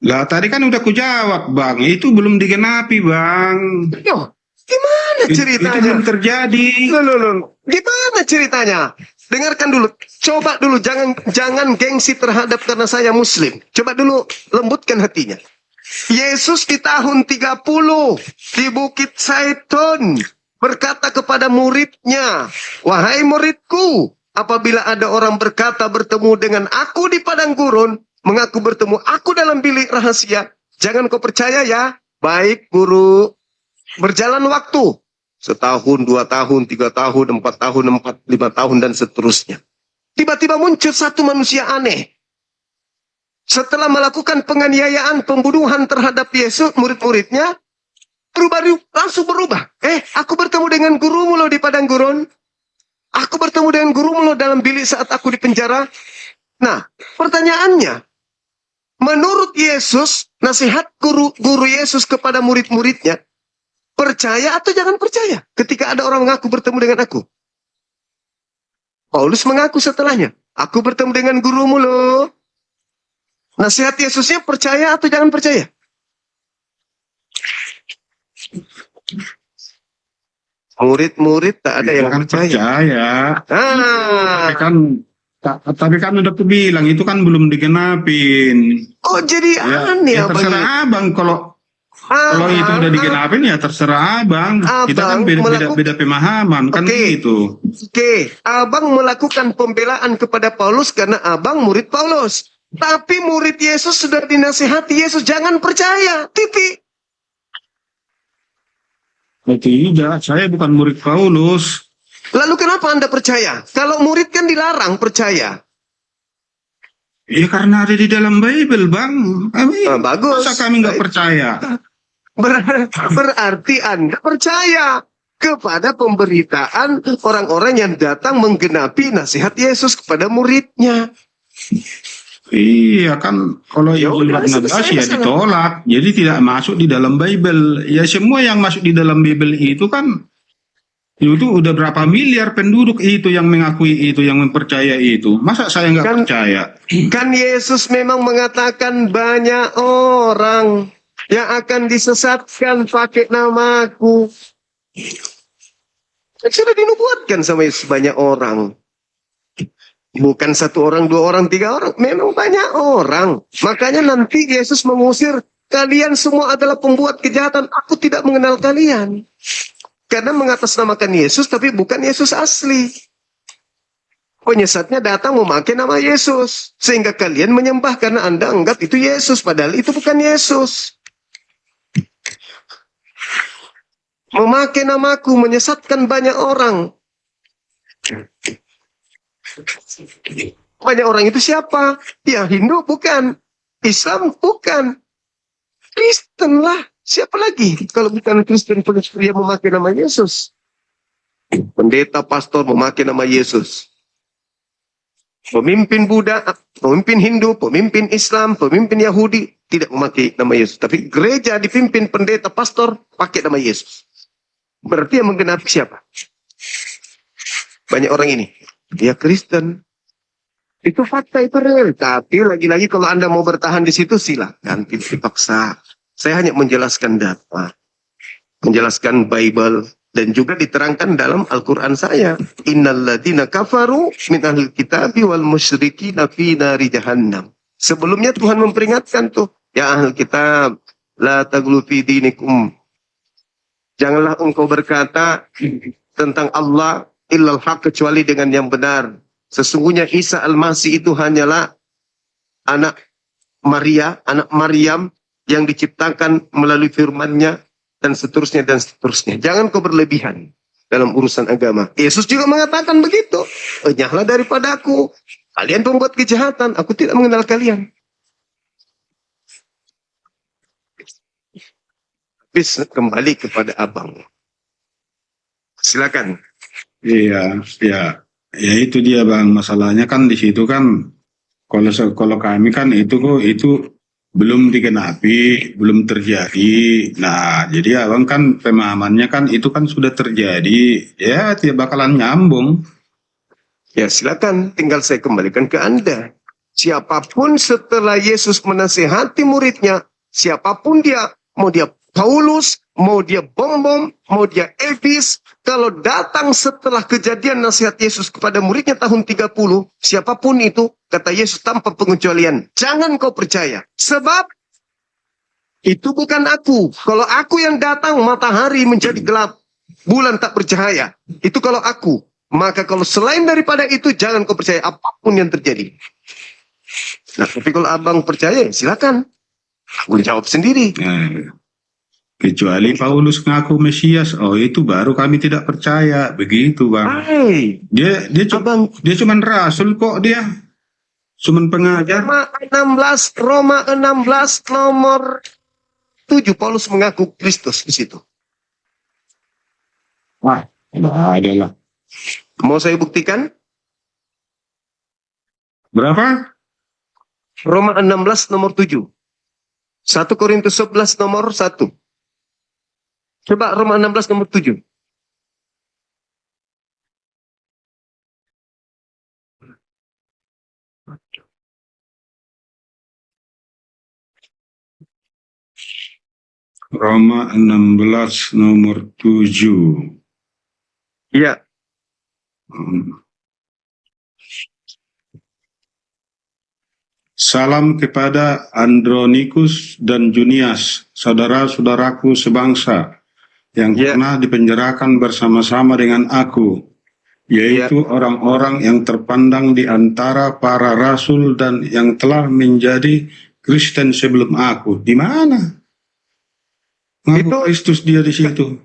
Lah tadi kan udah kujawab Bang, itu belum digenapi Bang. Yo, gimana ceritanya? Itu belum terjadi. Loh. Gimana ceritanya? Dengarkan dulu. Coba dulu, jangan gengsi terhadap karena saya Muslim. Coba dulu lembutkan hatinya. Yesus di tahun 30 di Bukit Zaitun berkata kepada muridnya, wahai muridku, apabila ada orang berkata bertemu dengan aku di padang gurun, mengaku bertemu aku dalam bilik rahasia, jangan kau percaya ya. Baik guru. Berjalan waktu 1 tahun, 2 tahun, 3 tahun, 4 tahun, 5 tahun dan seterusnya. Tiba-tiba muncul satu manusia aneh. Setelah melakukan penganiayaan, pembunuhan terhadap Yesus, murid-muridnya, langsung berubah. Aku bertemu dengan gurumu loh di padang gurun. Aku bertemu dengan gurumu loh dalam bilik saat aku di penjara. Nah, pertanyaannya, menurut Yesus, nasihat guru Yesus kepada murid-muridnya, percaya atau jangan percaya ketika ada orang mengaku bertemu dengan aku? Paulus mengaku setelahnya, aku bertemu dengan gurumu loh. Nasihat Yesusnya percaya atau jangan percaya? Murid-murid tak ada yang percaya. Tapi kan udah aku bilang itu kan belum digenapin. Oh jadi aneh ya terserah abang kalau itu udah digenapin ya terserah abang. Kita kan beda pemahaman kan gitu. Oke, abang melakukan pembelaan kepada Paulus karena abang murid Paulus. Tapi murid Yesus sudah dinasihati Yesus jangan percaya. Titik. Tidak, saya bukan murid Paulus. Lalu kenapa Anda percaya? Kalau murid kan dilarang percaya. Ya karena ada di dalam Bible, Bang. Bagus. Masa kami nggak percaya? Berarti Anda percaya kepada pemberitaan orang-orang yang datang menggenapi nasihat Yesus kepada muridnya. Iya kan, kalau Injil Barnabas ya ditolak, jadi tidak masuk di dalam Bible. Ya semua yang masuk di dalam Bible itu kan, itu udah berapa miliar penduduk itu yang mengakui itu, yang mempercaya itu. Masa saya nggak percaya? Kan Yesus memang mengatakan banyak orang yang akan disesatkan pakai namaku. Sudah dinubuatkan sama Yesus banyak orang. Bukan 1 orang, 2 orang, 3 orang. Memang banyak orang. Makanya nanti Yesus mengusir. Kalian semua adalah pembuat kejahatan. Aku tidak mengenal kalian. Karena mengatasnamakan Yesus, tapi bukan Yesus asli. Penyesatnya datang memakai nama Yesus. Sehingga kalian menyembah karena Anda anggap itu Yesus. Padahal itu bukan Yesus. Memakai namaku menyesatkan banyak orang. Banyak orang itu siapa? Ya Hindu bukan, Islam bukan, Kristen lah. Siapa lagi kalau bukan Kristen yang memakai nama Yesus? Pendeta, pastor memakai nama Yesus. Pemimpin Buddha, pemimpin Hindu, pemimpin Islam, pemimpin Yahudi tidak memakai nama Yesus. Tapi gereja dipimpin pendeta, pastor pakai nama Yesus. Berarti yang menggenapi siapa? Banyak orang ini. Dia Kristen. Itu fakta, itu real. Tapi lagi-lagi kalau Anda mau bertahan di situ silakan, tidak dipaksa. Saya hanya menjelaskan data, menjelaskan Bible, dan juga diterangkan dalam Al-Quran saya. Innalladzina kafaru min ahlil kitabi wal musyrikina fi nari jahannam. Sebelumnya Tuhan memperingatkan tuh, ya ahlul kitab, la taghlu fi dinikum. Janganlah engkau berkata tentang Allah illal haq kecuali dengan yang benar. Sesungguhnya Isa Al-Masih itu hanyalah anak Maria, anak Maryam yang diciptakan melalui firman-Nya dan seterusnya dan seterusnya. Jangan kau berlebihan dalam urusan agama. Yesus juga mengatakan begitu. Enyahlah daripada aku. Kalian pembuat kejahatan. Aku tidak mengenal kalian. Bis kembali kepada abang. Silakan. Iya, ya, ya itu dia Bang. Masalahnya kan di situ kan, kalau kami kan itu belum digenapi, belum terjadi. Nah, jadi abang kan pemahamannya kan itu kan sudah terjadi, ya tidak bakalan nyambung. Ya silakan, tinggal saya kembalikan ke Anda. Siapapun setelah Yesus menasihati muridnya, siapapun dia, mau dia Paulus, mau dia Bom-Bom, mau dia Elvis, kalau datang setelah kejadian nasihat Yesus kepada muridnya tahun 30, siapapun itu, kata Yesus tanpa pengecualian, jangan kau percaya. Sebab itu bukan aku. Kalau aku yang datang, matahari menjadi gelap, bulan tak bercahaya. Itu kalau aku. Maka kalau selain daripada itu, jangan kau percaya apapun yang terjadi. Nah, tapi kalau abang percaya, silakan. Aku jawab sendiri. Kecuali Paulus ngaku Mesias, oh itu baru kami tidak percaya, begitu Bang. Hai, Dia cuman rasul kok dia, cuman pengajar. Roma 16 nomor 7 Paulus mengaku Kristus di situ. Wah, adalah. Mau saya buktikan? Berapa? Roma 16 nomor 7. 1 Korintus 11 nomor 1. Coba Roma 16 nomor 7. Roma 16 nomor 7. Iya. Salam kepada Andronikus dan Junias, saudara-saudaraku sebangsa, yang pernah dipenjarakan bersama-sama dengan aku, yaitu orang-orang yang terpandang di antara para rasul dan yang telah menjadi Kristen sebelum aku. Di mana? Itu Kristus dia di situ.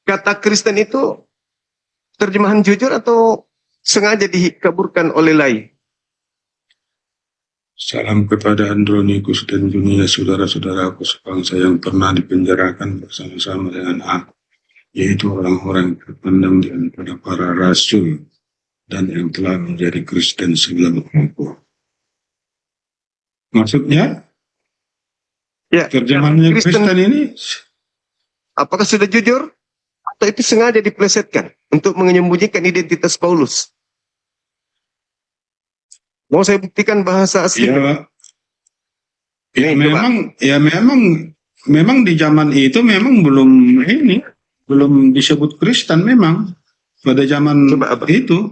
Kata Kristen itu terjemahan jujur atau sengaja dikaburkan oleh lain? Salam kepada Andronikus dan Junias, saudara-saudaraku sebangsa yang pernah dipenjarakan bersama-sama dengan aku, yaitu orang-orang yang terpandang di antara para rasul dan yang telah menjadi Kristen sebelum aku. Maksudnya, terjemahannya Kristen ini, apakah sudah jujur atau itu sengaja diplesetkan untuk menyembunyikan identitas Paulus? Mau saya buktikan bahasa asli? Memang di zaman itu memang belum disebut Kristen memang pada zaman itu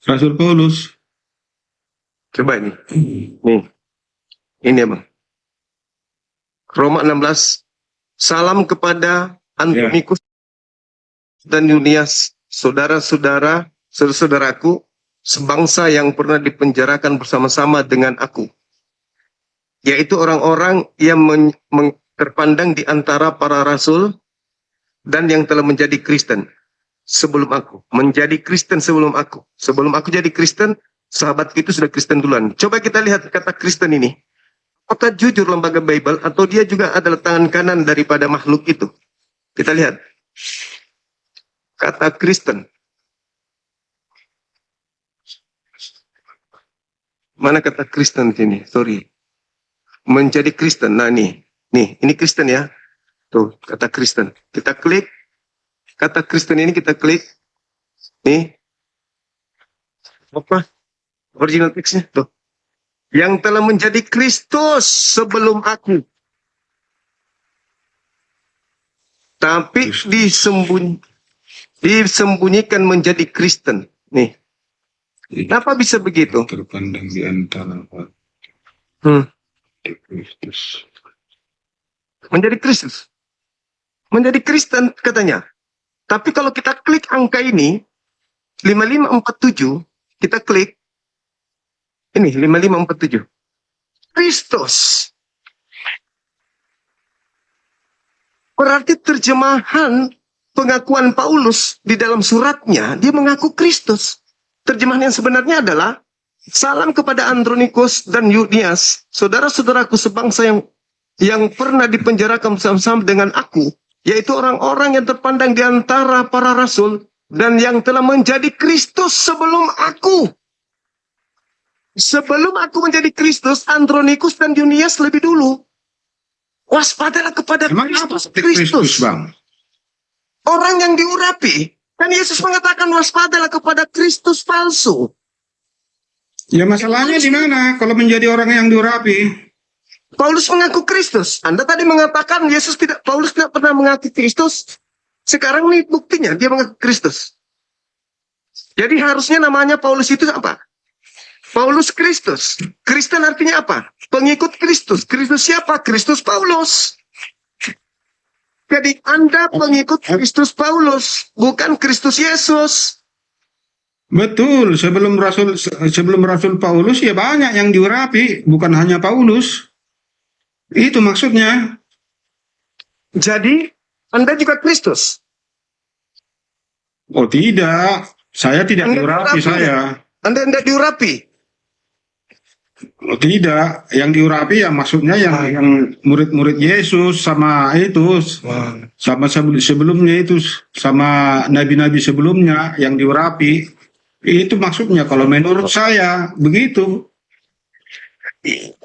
Rasul Paulus. Coba ini. Ini apa? Roma 16. Salam kepada Andronikus dan Junias, saudaraku sebangsa yang pernah dipenjarakan bersama-sama dengan aku, yaitu orang-orang yang terpandang di antara para rasul dan yang telah menjadi Kristen sebelum aku. Menjadi Kristen sebelum aku. Sebelum aku jadi Kristen, sahabat itu sudah Kristen duluan. Coba kita lihat kata Kristen ini. Apakah jujur lembaga Bible atau dia juga adalah tangan kanan daripada makhluk itu? Kita lihat. Kata Kristen. Mana kata Kristen sini? Sorry. Menjadi Kristen. Nah nih. Nih, ini Kristen ya. Tuh, kata Kristen. Kita klik. Kata Kristen ini kita klik. Nih. Apa? Original text-nya. Tuh. Yang telah menjadi Kristus sebelum aku. Tapi disembunyikan menjadi Kristen. Nih. Kenapa bisa begitu? Terpandang di antara Kristus. Menjadi Kristus. Menjadi Kristen katanya. Tapi kalau kita klik angka ini, 5547, kita klik. Ini, 5547. Kristus. Berarti terjemahan pengakuan Paulus di dalam suratnya, dia mengaku Kristus. Terjemahan yang sebenarnya adalah, salam kepada Andronikos dan Yunias, saudara-saudaraku sebangsa yang pernah dipenjarakan bersama-sama dengan aku, yaitu orang-orang yang terpandang di antara para rasul, dan yang telah menjadi Kristus sebelum aku. Sebelum aku menjadi Kristus, Andronikos dan Yunias lebih dulu. Waspadalah kepada Kristus. Bang? Orang yang diurapi. Kan Yesus mengatakan waspadalah kepada Kristus palsu. Ya masalahnya di mana kalau menjadi orang yang diurapi? Paulus mengaku Kristus. Anda tadi mengatakan Paulus tidak pernah mengaku Kristus. Sekarang nih buktinya dia mengaku Kristus. Jadi harusnya namanya Paulus itu apa? Paulus Kristus. Kristen artinya apa? Pengikut Kristus. Kristus siapa? Kristus Paulus. Jadi Anda pengikut Kristus Paulus, bukan Kristus Yesus. Betul, sebelum Rasul Paulus ya banyak yang diurapi, bukan hanya Paulus. Itu maksudnya. Jadi Anda juga Kristus. Oh tidak, saya tidak diurapi saya. Anda tidak diurapi. Oh, tidak, yang diurapi ya maksudnya yang murid-murid Yesus sama itu, sama sebelumnya itu, sama nabi-nabi sebelumnya yang diurapi. Itu maksudnya kalau menurut saya begitu.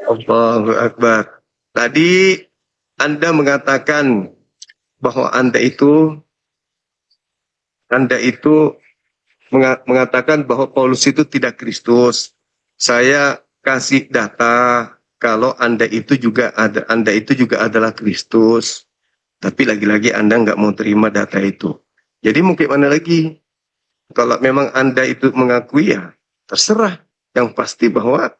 Allahu Akbar. Tadi Anda mengatakan bahwa Anda itu mengatakan bahwa Paulus itu tidak Kristus. Saya kasih data kalau Anda itu juga adalah Kristus. Tapi lagi-lagi Anda nggak mau terima data itu. Jadi mungkin mana lagi? Kalau memang Anda itu mengakui ya terserah. Yang pasti bahwa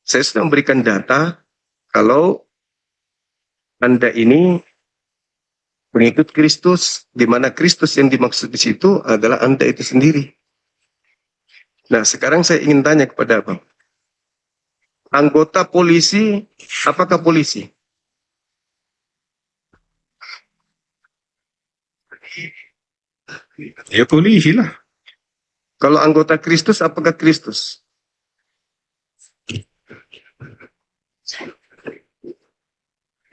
saya sudah memberikan data kalau Anda ini pengikut Kristus, di mana Kristus yang dimaksud di situ adalah Anda itu sendiri. Nah, sekarang saya ingin tanya kepada Abang. Anggota polisi, apakah polisi? Ya polisi lah. Kalau anggota Kristus, apakah Kristus?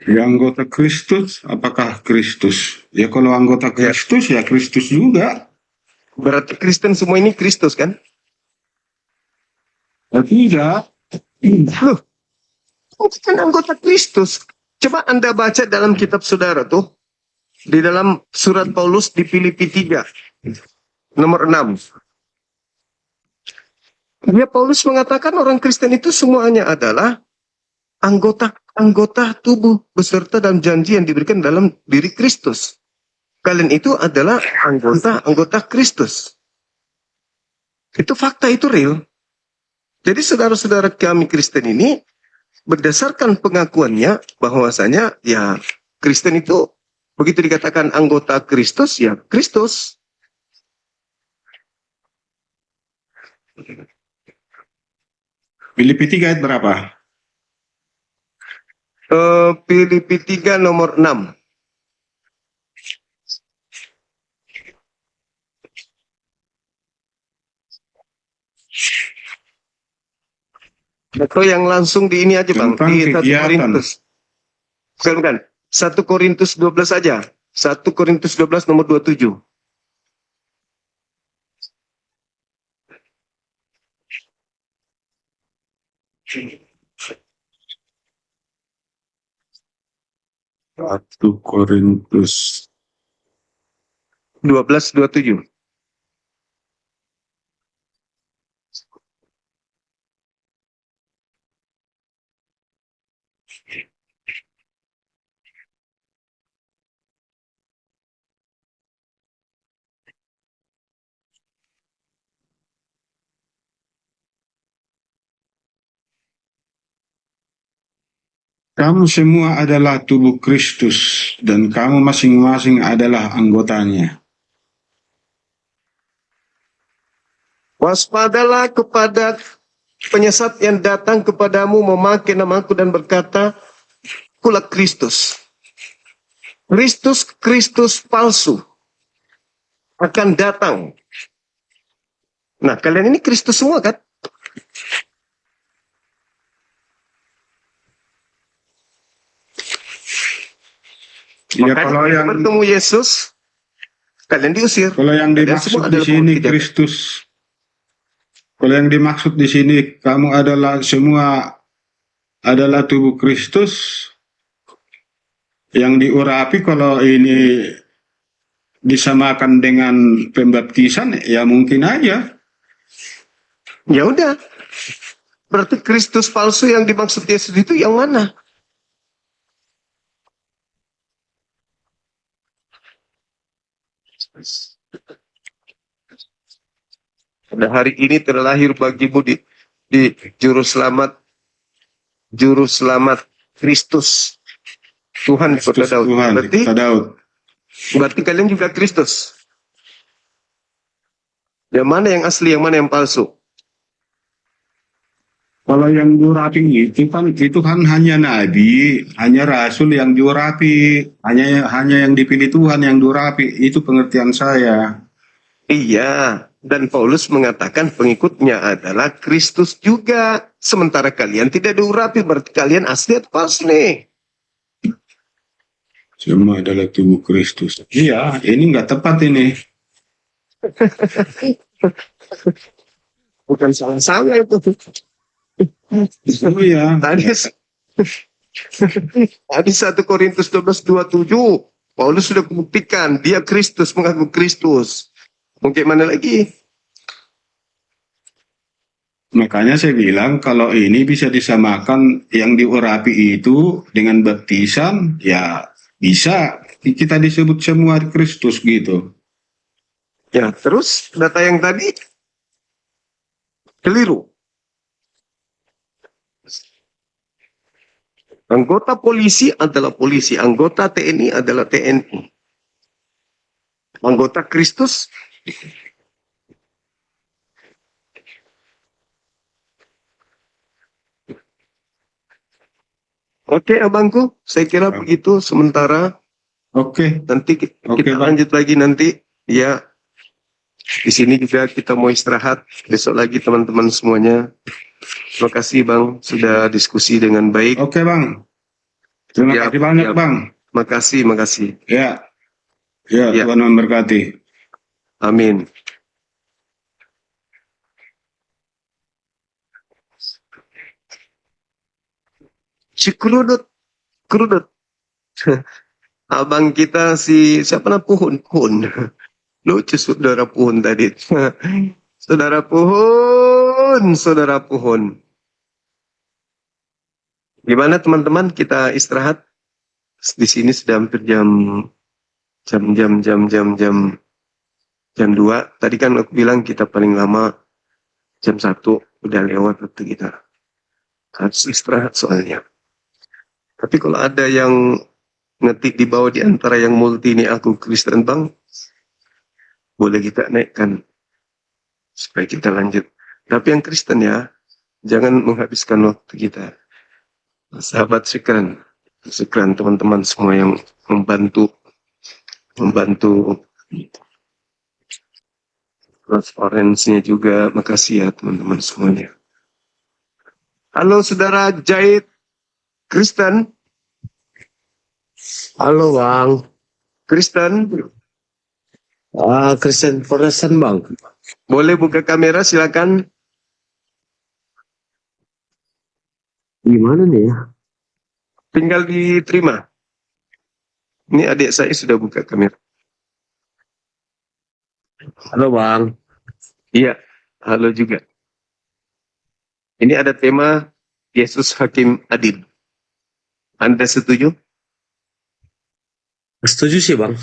Ya anggota Kristus, apakah Kristus? Ya kalau anggota Kristus, ya Kristus juga. Berarti Kristen semua ini Kristus kan? Ya, tidak. Loh, kan anggota Kristus. Coba Anda baca dalam kitab saudara tuh. Di dalam surat Paulus di Filipi 3. Nomor 6. Ya, Paulus mengatakan orang Kristen itu semuanya adalah anggota tubuh beserta dalam janji yang diberikan dalam diri Kristus. Kalian itu adalah anggota Kristus. Itu fakta, itu real. Jadi saudara-saudara kami Kristen ini berdasarkan pengakuannya bahwasanya ya Kristen itu begitu dikatakan anggota Kristus ya Kristus. Filipi 3 ayat berapa? Filipi 3 nomor 6. Atau yang langsung di ini aja Bang, Tentang di 1 kegiatan. Korintus. Bukan, 1 Korintus 12 aja. 1 Korintus 12 nomor 27. Satu Korintus 12:27. Kamu semua adalah tubuh Kristus, dan kamu masing-masing adalah anggotanya. Waspadalah kepada penyesat yang datang kepadamu memakai namaku dan berkata, "Kulah Kristus." Kristus palsu akan datang. Nah, kalian ini Kristus semua kan? Ya, Makanya kalau yang bertemu Yesus, kalian diusir. kalau yang Kalian dimaksud semua di adalah sini pengikut tidak. Kristus, kalau yang dimaksud di sini kamu adalah semua adalah tubuh Kristus, yang diurapi kalau ini disamakan dengan pembaptisan ya mungkin aja. Ya udah. Berarti Kristus palsu yang dimaksud Yesus itu yang mana? Pada hari ini terlahir bagimu di juru selamat Kristus Tuhan kota Kristus Daud. Tuhan, kota Daud. Berarti kalian juga Kristus. Yang mana yang asli, yang mana yang palsu? Kalau yang diurapi itu kan hanya nabi, hanya rasul yang diurapi, hanya yang dipilih Tuhan yang diurapi. Itu pengertian saya. Iya, dan Paulus mengatakan pengikutnya adalah Kristus juga. Sementara kalian tidak diurapi, berarti kalian asli atau palsu nih? Semua adalah tubuh Kristus. Iya, ini nggak tepat ini. Bukan salah-salah itu. Oh iya. Tadi 1 Korintus 12:27, Paulus sudah membuktikan dia Kristus, mengaku Kristus. Mungkin mana lagi? Makanya saya bilang kalau ini bisa disamakan yang diurapi itu dengan baptisan, ya bisa kita disebut semua Kristus gitu. Ya, terus data yang tadi keliru. Anggota polisi adalah polisi, anggota TNI adalah TNI. Anggota Kristus Oke, abangku, saya kira begitu sementara. Oke. Nanti kita Bang. lanjut lagi nanti. Ya, di sini juga kita mau istirahat. Besok lagi teman-teman semuanya. Terima kasih Bang, sudah diskusi dengan baik. Oke Bang. Terima kasih banyak Bang. Makasih. Ya, Tuhan memberkati. Amin. Si kerudut. Abang kita si siapa nama Puhun. Lucu saudara Puhun tadi. Saudara Puhun. Gimana teman-teman, kita istirahat. Di sini sudah hampir jam 2. Tadi kan aku bilang kita paling lama jam 1, udah lewat waktu kita. Harus istirahat soalnya. Tapi kalau ada yang ngetik di bawah di antara yang multi ini aku Kristen Bang, boleh kita naikkan supaya kita lanjut. Tapi yang Kristen ya, jangan menghabiskan waktu kita. Sahabat syukran teman-teman semua yang membantu transparansinya juga. Makasih ya teman-teman semuanya. Halo saudara Jahit Kristen. Halo Bang. Kristen, Kristen Protestan Bang. boleh buka kamera silakan. Gimana nih ya? Tinggal diterima. Ini adik saya sudah buka kamera. Halo Bang. Iya, halo juga. Ini ada tema Yesus Hakim Adil. Anda setuju? Setuju sih Bang.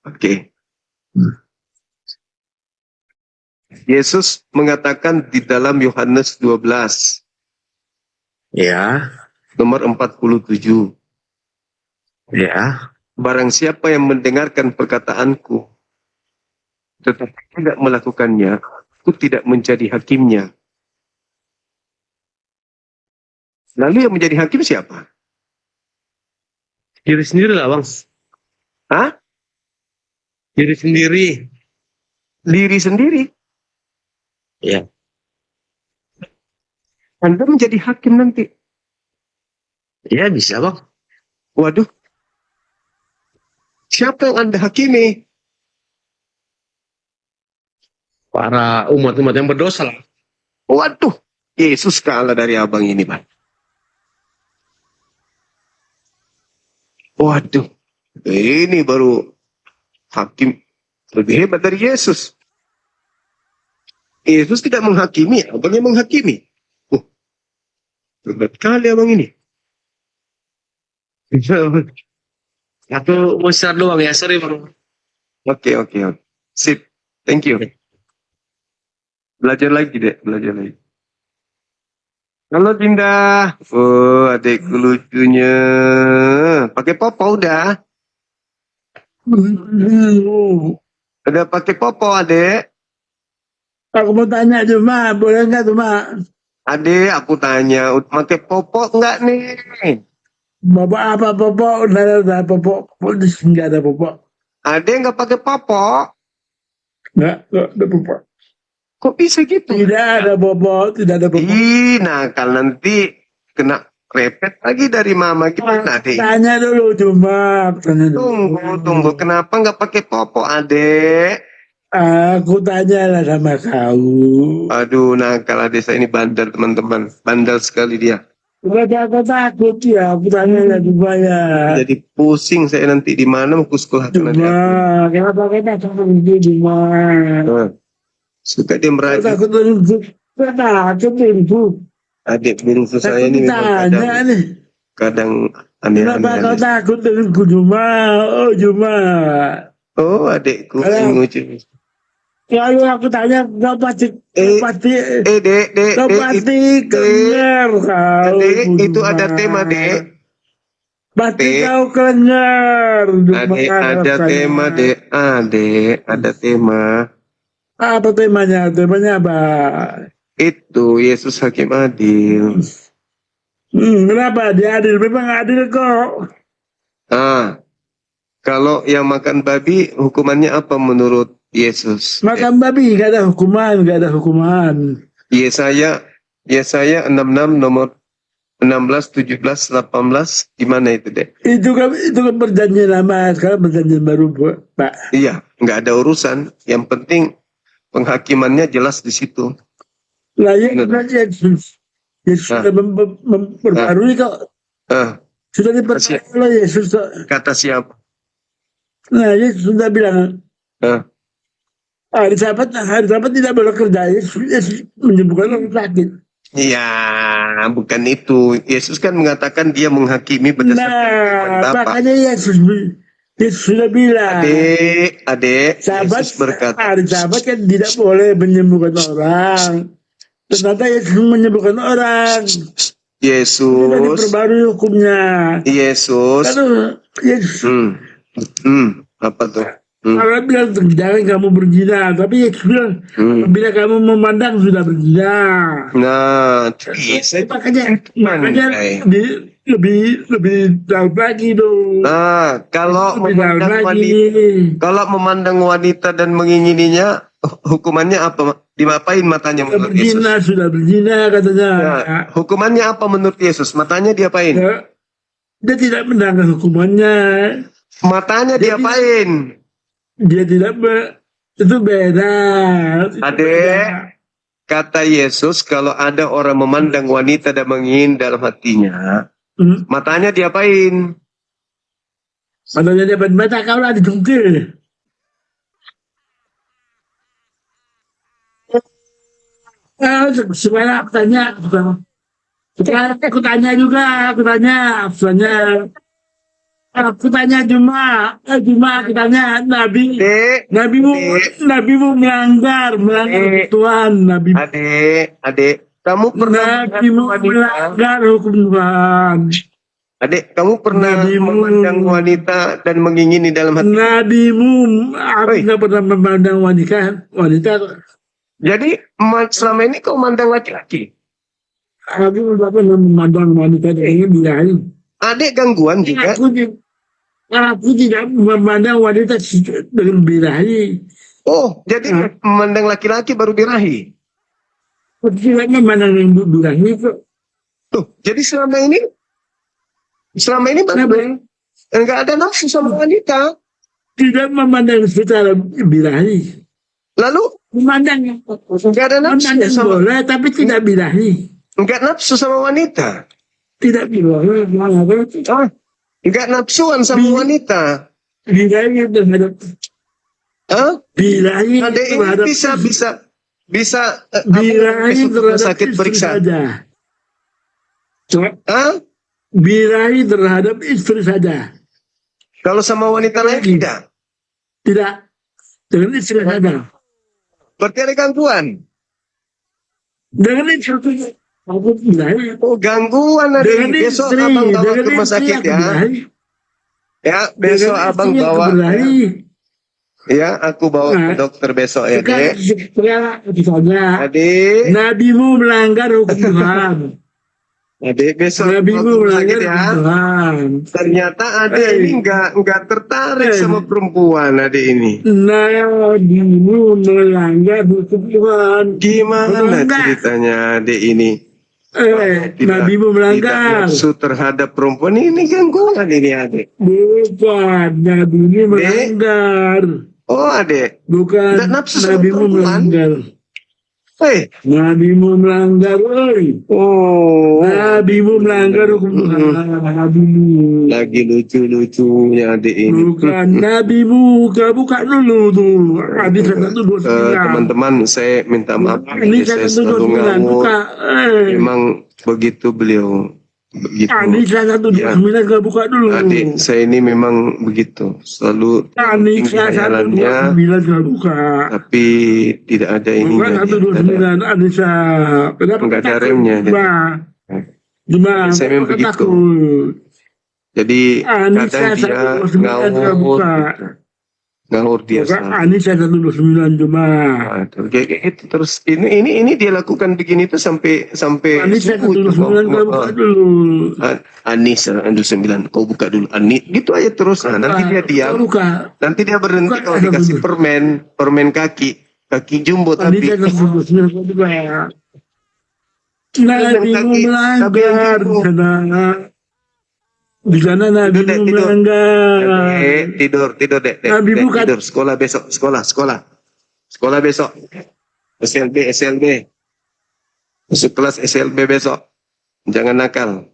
Oke. Yesus mengatakan di dalam Yohanes 12, Ya. nomor 47. Ya. Barang siapa yang mendengarkan perkataanku, tetapi tidak melakukannya, aku tidak menjadi hakimnya. Lalu yang menjadi hakim siapa? Diri sendiri lah Bang. Hah? Diri sendiri. Diri sendiri. Ya. Anda menjadi hakim nanti. Ya bisa Bang. Waduh. Siapa yang Anda hakimi? Para umat-umat yang berdosa lah. Waduh. Yesus kalah dari abang ini, Pak. Waduh. Ini baru hakim lebih hebat dari Yesus. Yesus tidak menghakimi, abang yang menghakimi. Hebat kali abang ini. Aku mau istirahat doang ya, sorry Bang. Oke. Sip. Thank you. Belajar lagi, Dek. Belajar lagi. Halo, Dinda. Oh, adekku lucunya. Pakai popo udah? Udah pakai popo, adek? Aku mau tanya cuma, boleh nggak cuma? Adek, aku tanya, pakai popo enggak nih? Bapak apa popok? Udah popok, nggak ada popok. Adek nggak pakai popo? Nggak ada popok. Kok bisa gitu? Tidak ada popok, tidak ada popok. Ih, nakal nanti kena repet lagi dari mama gimana, Adek? Tanya dulu cuma, tanya dulu. Tunggu. Kenapa nggak pakai popo, adek? Aku tanya lah sama kau. Aduh, nakal adek saya ini bandel, teman-teman. Bandel sekali dia. Udah aku takut ya, aku tanya lah cuma ya. Jadi pusing saya nanti di mana mau sekolahkan adek. Cuma, kenapa kita takut itu cuma? Suka dia merajuk. Takut itu. Adik bungsu saya ini memang Tanya nih. kadang Kenapa kau aneh-aneh. takut denganku cuma? Oh cuma. Oh, adekku lucu. Kalau aku tanya, kau pasti, Dek, kau pasti kelengar kau. Adek, itu ada tema, Dek. Pasti Dek. kau kelengar. Adek, ada tema, Dek. Adek, ada tema. Apa temanya? Temanya apa? Itu Yesus Hakim Adil. Kenapa? Dia adil? Memang adil kok. Kalau yang makan babi, hukumannya apa menurut Yesus? Makan babi, gak ada hukuman, gak ada hukuman. Yesaya 66 nomor 16, 17, 18, gimana itu, Dek? Itu kan perjanjian lama, sekarang perjanjian baru, Pak. Iya, nggak ada urusan. Yang penting penghakimannya jelas di situ. Lah ya, Yesus sudah memperbarui kok. Sudah diperbarui oleh Yesus kok. Kata siapa? Nah, Yesus sudah bilang, hari Sabat tidak boleh kerja. Yesus menyembuhkan orang sakit. Iya, bukan itu. Yesus kan mengatakan dia menghakimi berdasarkan firman Bapa. Makanya Yesus sudah bilang, Adik, Yesus berkata, hari Sabat kan tidak boleh menyembuhkan orang. Ternyata Yesus menyembuhkan orang. Sudah diperbarui hukumnya. Yesus. Lalu Yesus. Apa tuh? Allah bilang jangan kamu berzina, tapi Yesus bilang bila kamu memandang sudah berzina. Nah, makanya lebih jauh lagi dong. Nah, kalau memandang wanita dan mengingininya, hukumannya apa? Diapain matanya menurut Yesus? Sudah berzina katanya. Nah, hukumannya apa menurut Yesus? Matanya diapain? Ya, dia tidak menangkan hukumannya. Matanya diapain? Dia tidak itu beda. Adek, kata Yesus, kalau ada orang memandang wanita dan mengingin dalam hatinya, matanya diapain? Matanya diapain? Mata kau lah dijungkir. Sebenarnya aku tanya Juma, aku tanya Nabimu melanggar Tuhan, Adik, kamu pernah melanggar hukum Tuhan. Adik, kamu pernah memandang wanita dan mengingini dalam hati? Aku nggak pernah memandang wanita. Jadi selama ini kau memandang laki-laki? Aku nggak pernah memandang wanita dan ingin birahi. Adik gangguan juga? Aku tidak memandang wanita dengan birahi. Oh, jadi memandang laki-laki baru birahi? Aku tidak memandang yang birahi kok. Tuh, jadi selama ini enggak ada nafsu sama wanita. Tidak memandang secara birahi. Lalu memandang enggak ada nafsu sama boleh, tapi tidak birahi. Enggak nafsu sama wanita. Tidak birahi. Enggak nafsuan sama wanita. Birahi terhadap. Birahi terhadap. Bisa birahi terhadap sakit periksa. Birahi terhadap istri saja. Kalau sama wanita lain tidak? Tidak. Dengan istri saja. Berarti ada gangguan? Dengan istri. Oh, gangguan ada. Besok abang bawa ke rumah sakit ya. Ya, besok abang bawa. Ya, aku bawa ke dokter besok ya, Dek. Adik. Nabimu melanggar hukum Tuhan. Adik, besok Nabimu melanggar ya. Tuhan. Ternyata adik ini enggak tertarik sama perempuan, adik ini. Nabimu melanggar hukum Tuhan. Gimana ceritanya adik ini? Nabimu melanggar. Tidak nafsu terhadap perempuan ini gangguan ini adik. Bukan, Nabimu melanggar. Oh adik. Bukan, tidak nafsu sama Nabimu perempuan. melanggar. Nabimu melanggar, Oh. Nabimu melanggar hukum Tuhan. Nabimu. Lagi lucu-lucunya adik ini. Bukan, Nabimu buka dulu tuh. Hadis 129. Teman-teman, saya minta maaf. Ini Saya selalu 129 ngawur. buka. Memang begitu beliau. Begitu. Hadis 129 gak buka dulu. Adik, saya ini memang begitu. Selalu Hadis tinggi hayalannya. 129 gak buka. Tapi tidak ada ini. Bukan 129 Anissa. Kenapa enggak ada remnya. Gimana? Saya memang begitu. Jadi kadang dia ngawur dia. Anissa 129 cuma. Kayak gitu terus ini dia lakukan begini tuh sampai Anissa 129 kau buka dulu. Anissa 129 kau buka dulu. Gitu aja terus. Nanti dia diam. Nanti dia berhenti kalau dikasih permen kaki jumbo tapi. Anissa 129 kau buka ya. Nabimu melanggar di sana Nabimu melanggar. Tidur dek. Tidur sekolah besok sekolah besok. SLB masuk kelas SLB besok, jangan nakal.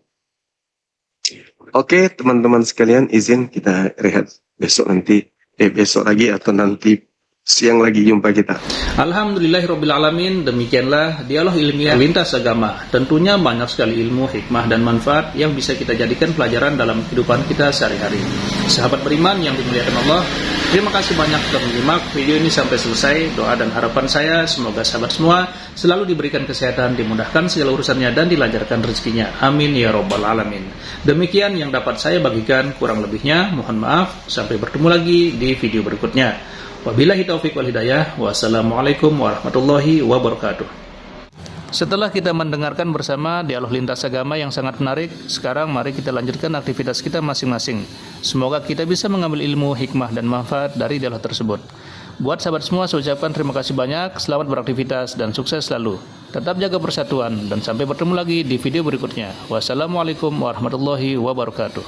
Oke teman-teman sekalian, izin kita rehat besok lagi atau nanti siang lagi jumpa kita. Alhamdulillahirrabbilalamin. Demikianlah dialog ilmiah lintas agama. Tentunya banyak sekali ilmu, hikmah, dan manfaat yang bisa kita jadikan pelajaran dalam kehidupan kita sehari-hari. Sahabat beriman yang dimuliakan Allah, terima kasih banyak telah menyimak video ini sampai selesai. Doa dan harapan saya semoga sahabat semua selalu diberikan kesehatan, dimudahkan segala urusannya, dan dilancarkan rezekinya. Amin ya rabbal alamin. Demikian yang dapat saya bagikan, kurang lebihnya mohon maaf. Sampai bertemu lagi di video berikutnya. Wabillahi taufiq wal hidayah. Wassalamualaikum warahmatullahi wabarakatuh. Setelah kita mendengarkan bersama dialog lintas agama yang sangat menarik, sekarang mari kita lanjutkan aktivitas kita masing-masing. Semoga kita bisa mengambil ilmu, hikmah, dan manfaat dari dialog tersebut. Buat sahabat semua, saya ucapkan terima kasih banyak, selamat beraktivitas dan sukses selalu. Tetap jaga persatuan dan sampai bertemu lagi di video berikutnya. Wassalamualaikum warahmatullahi wabarakatuh.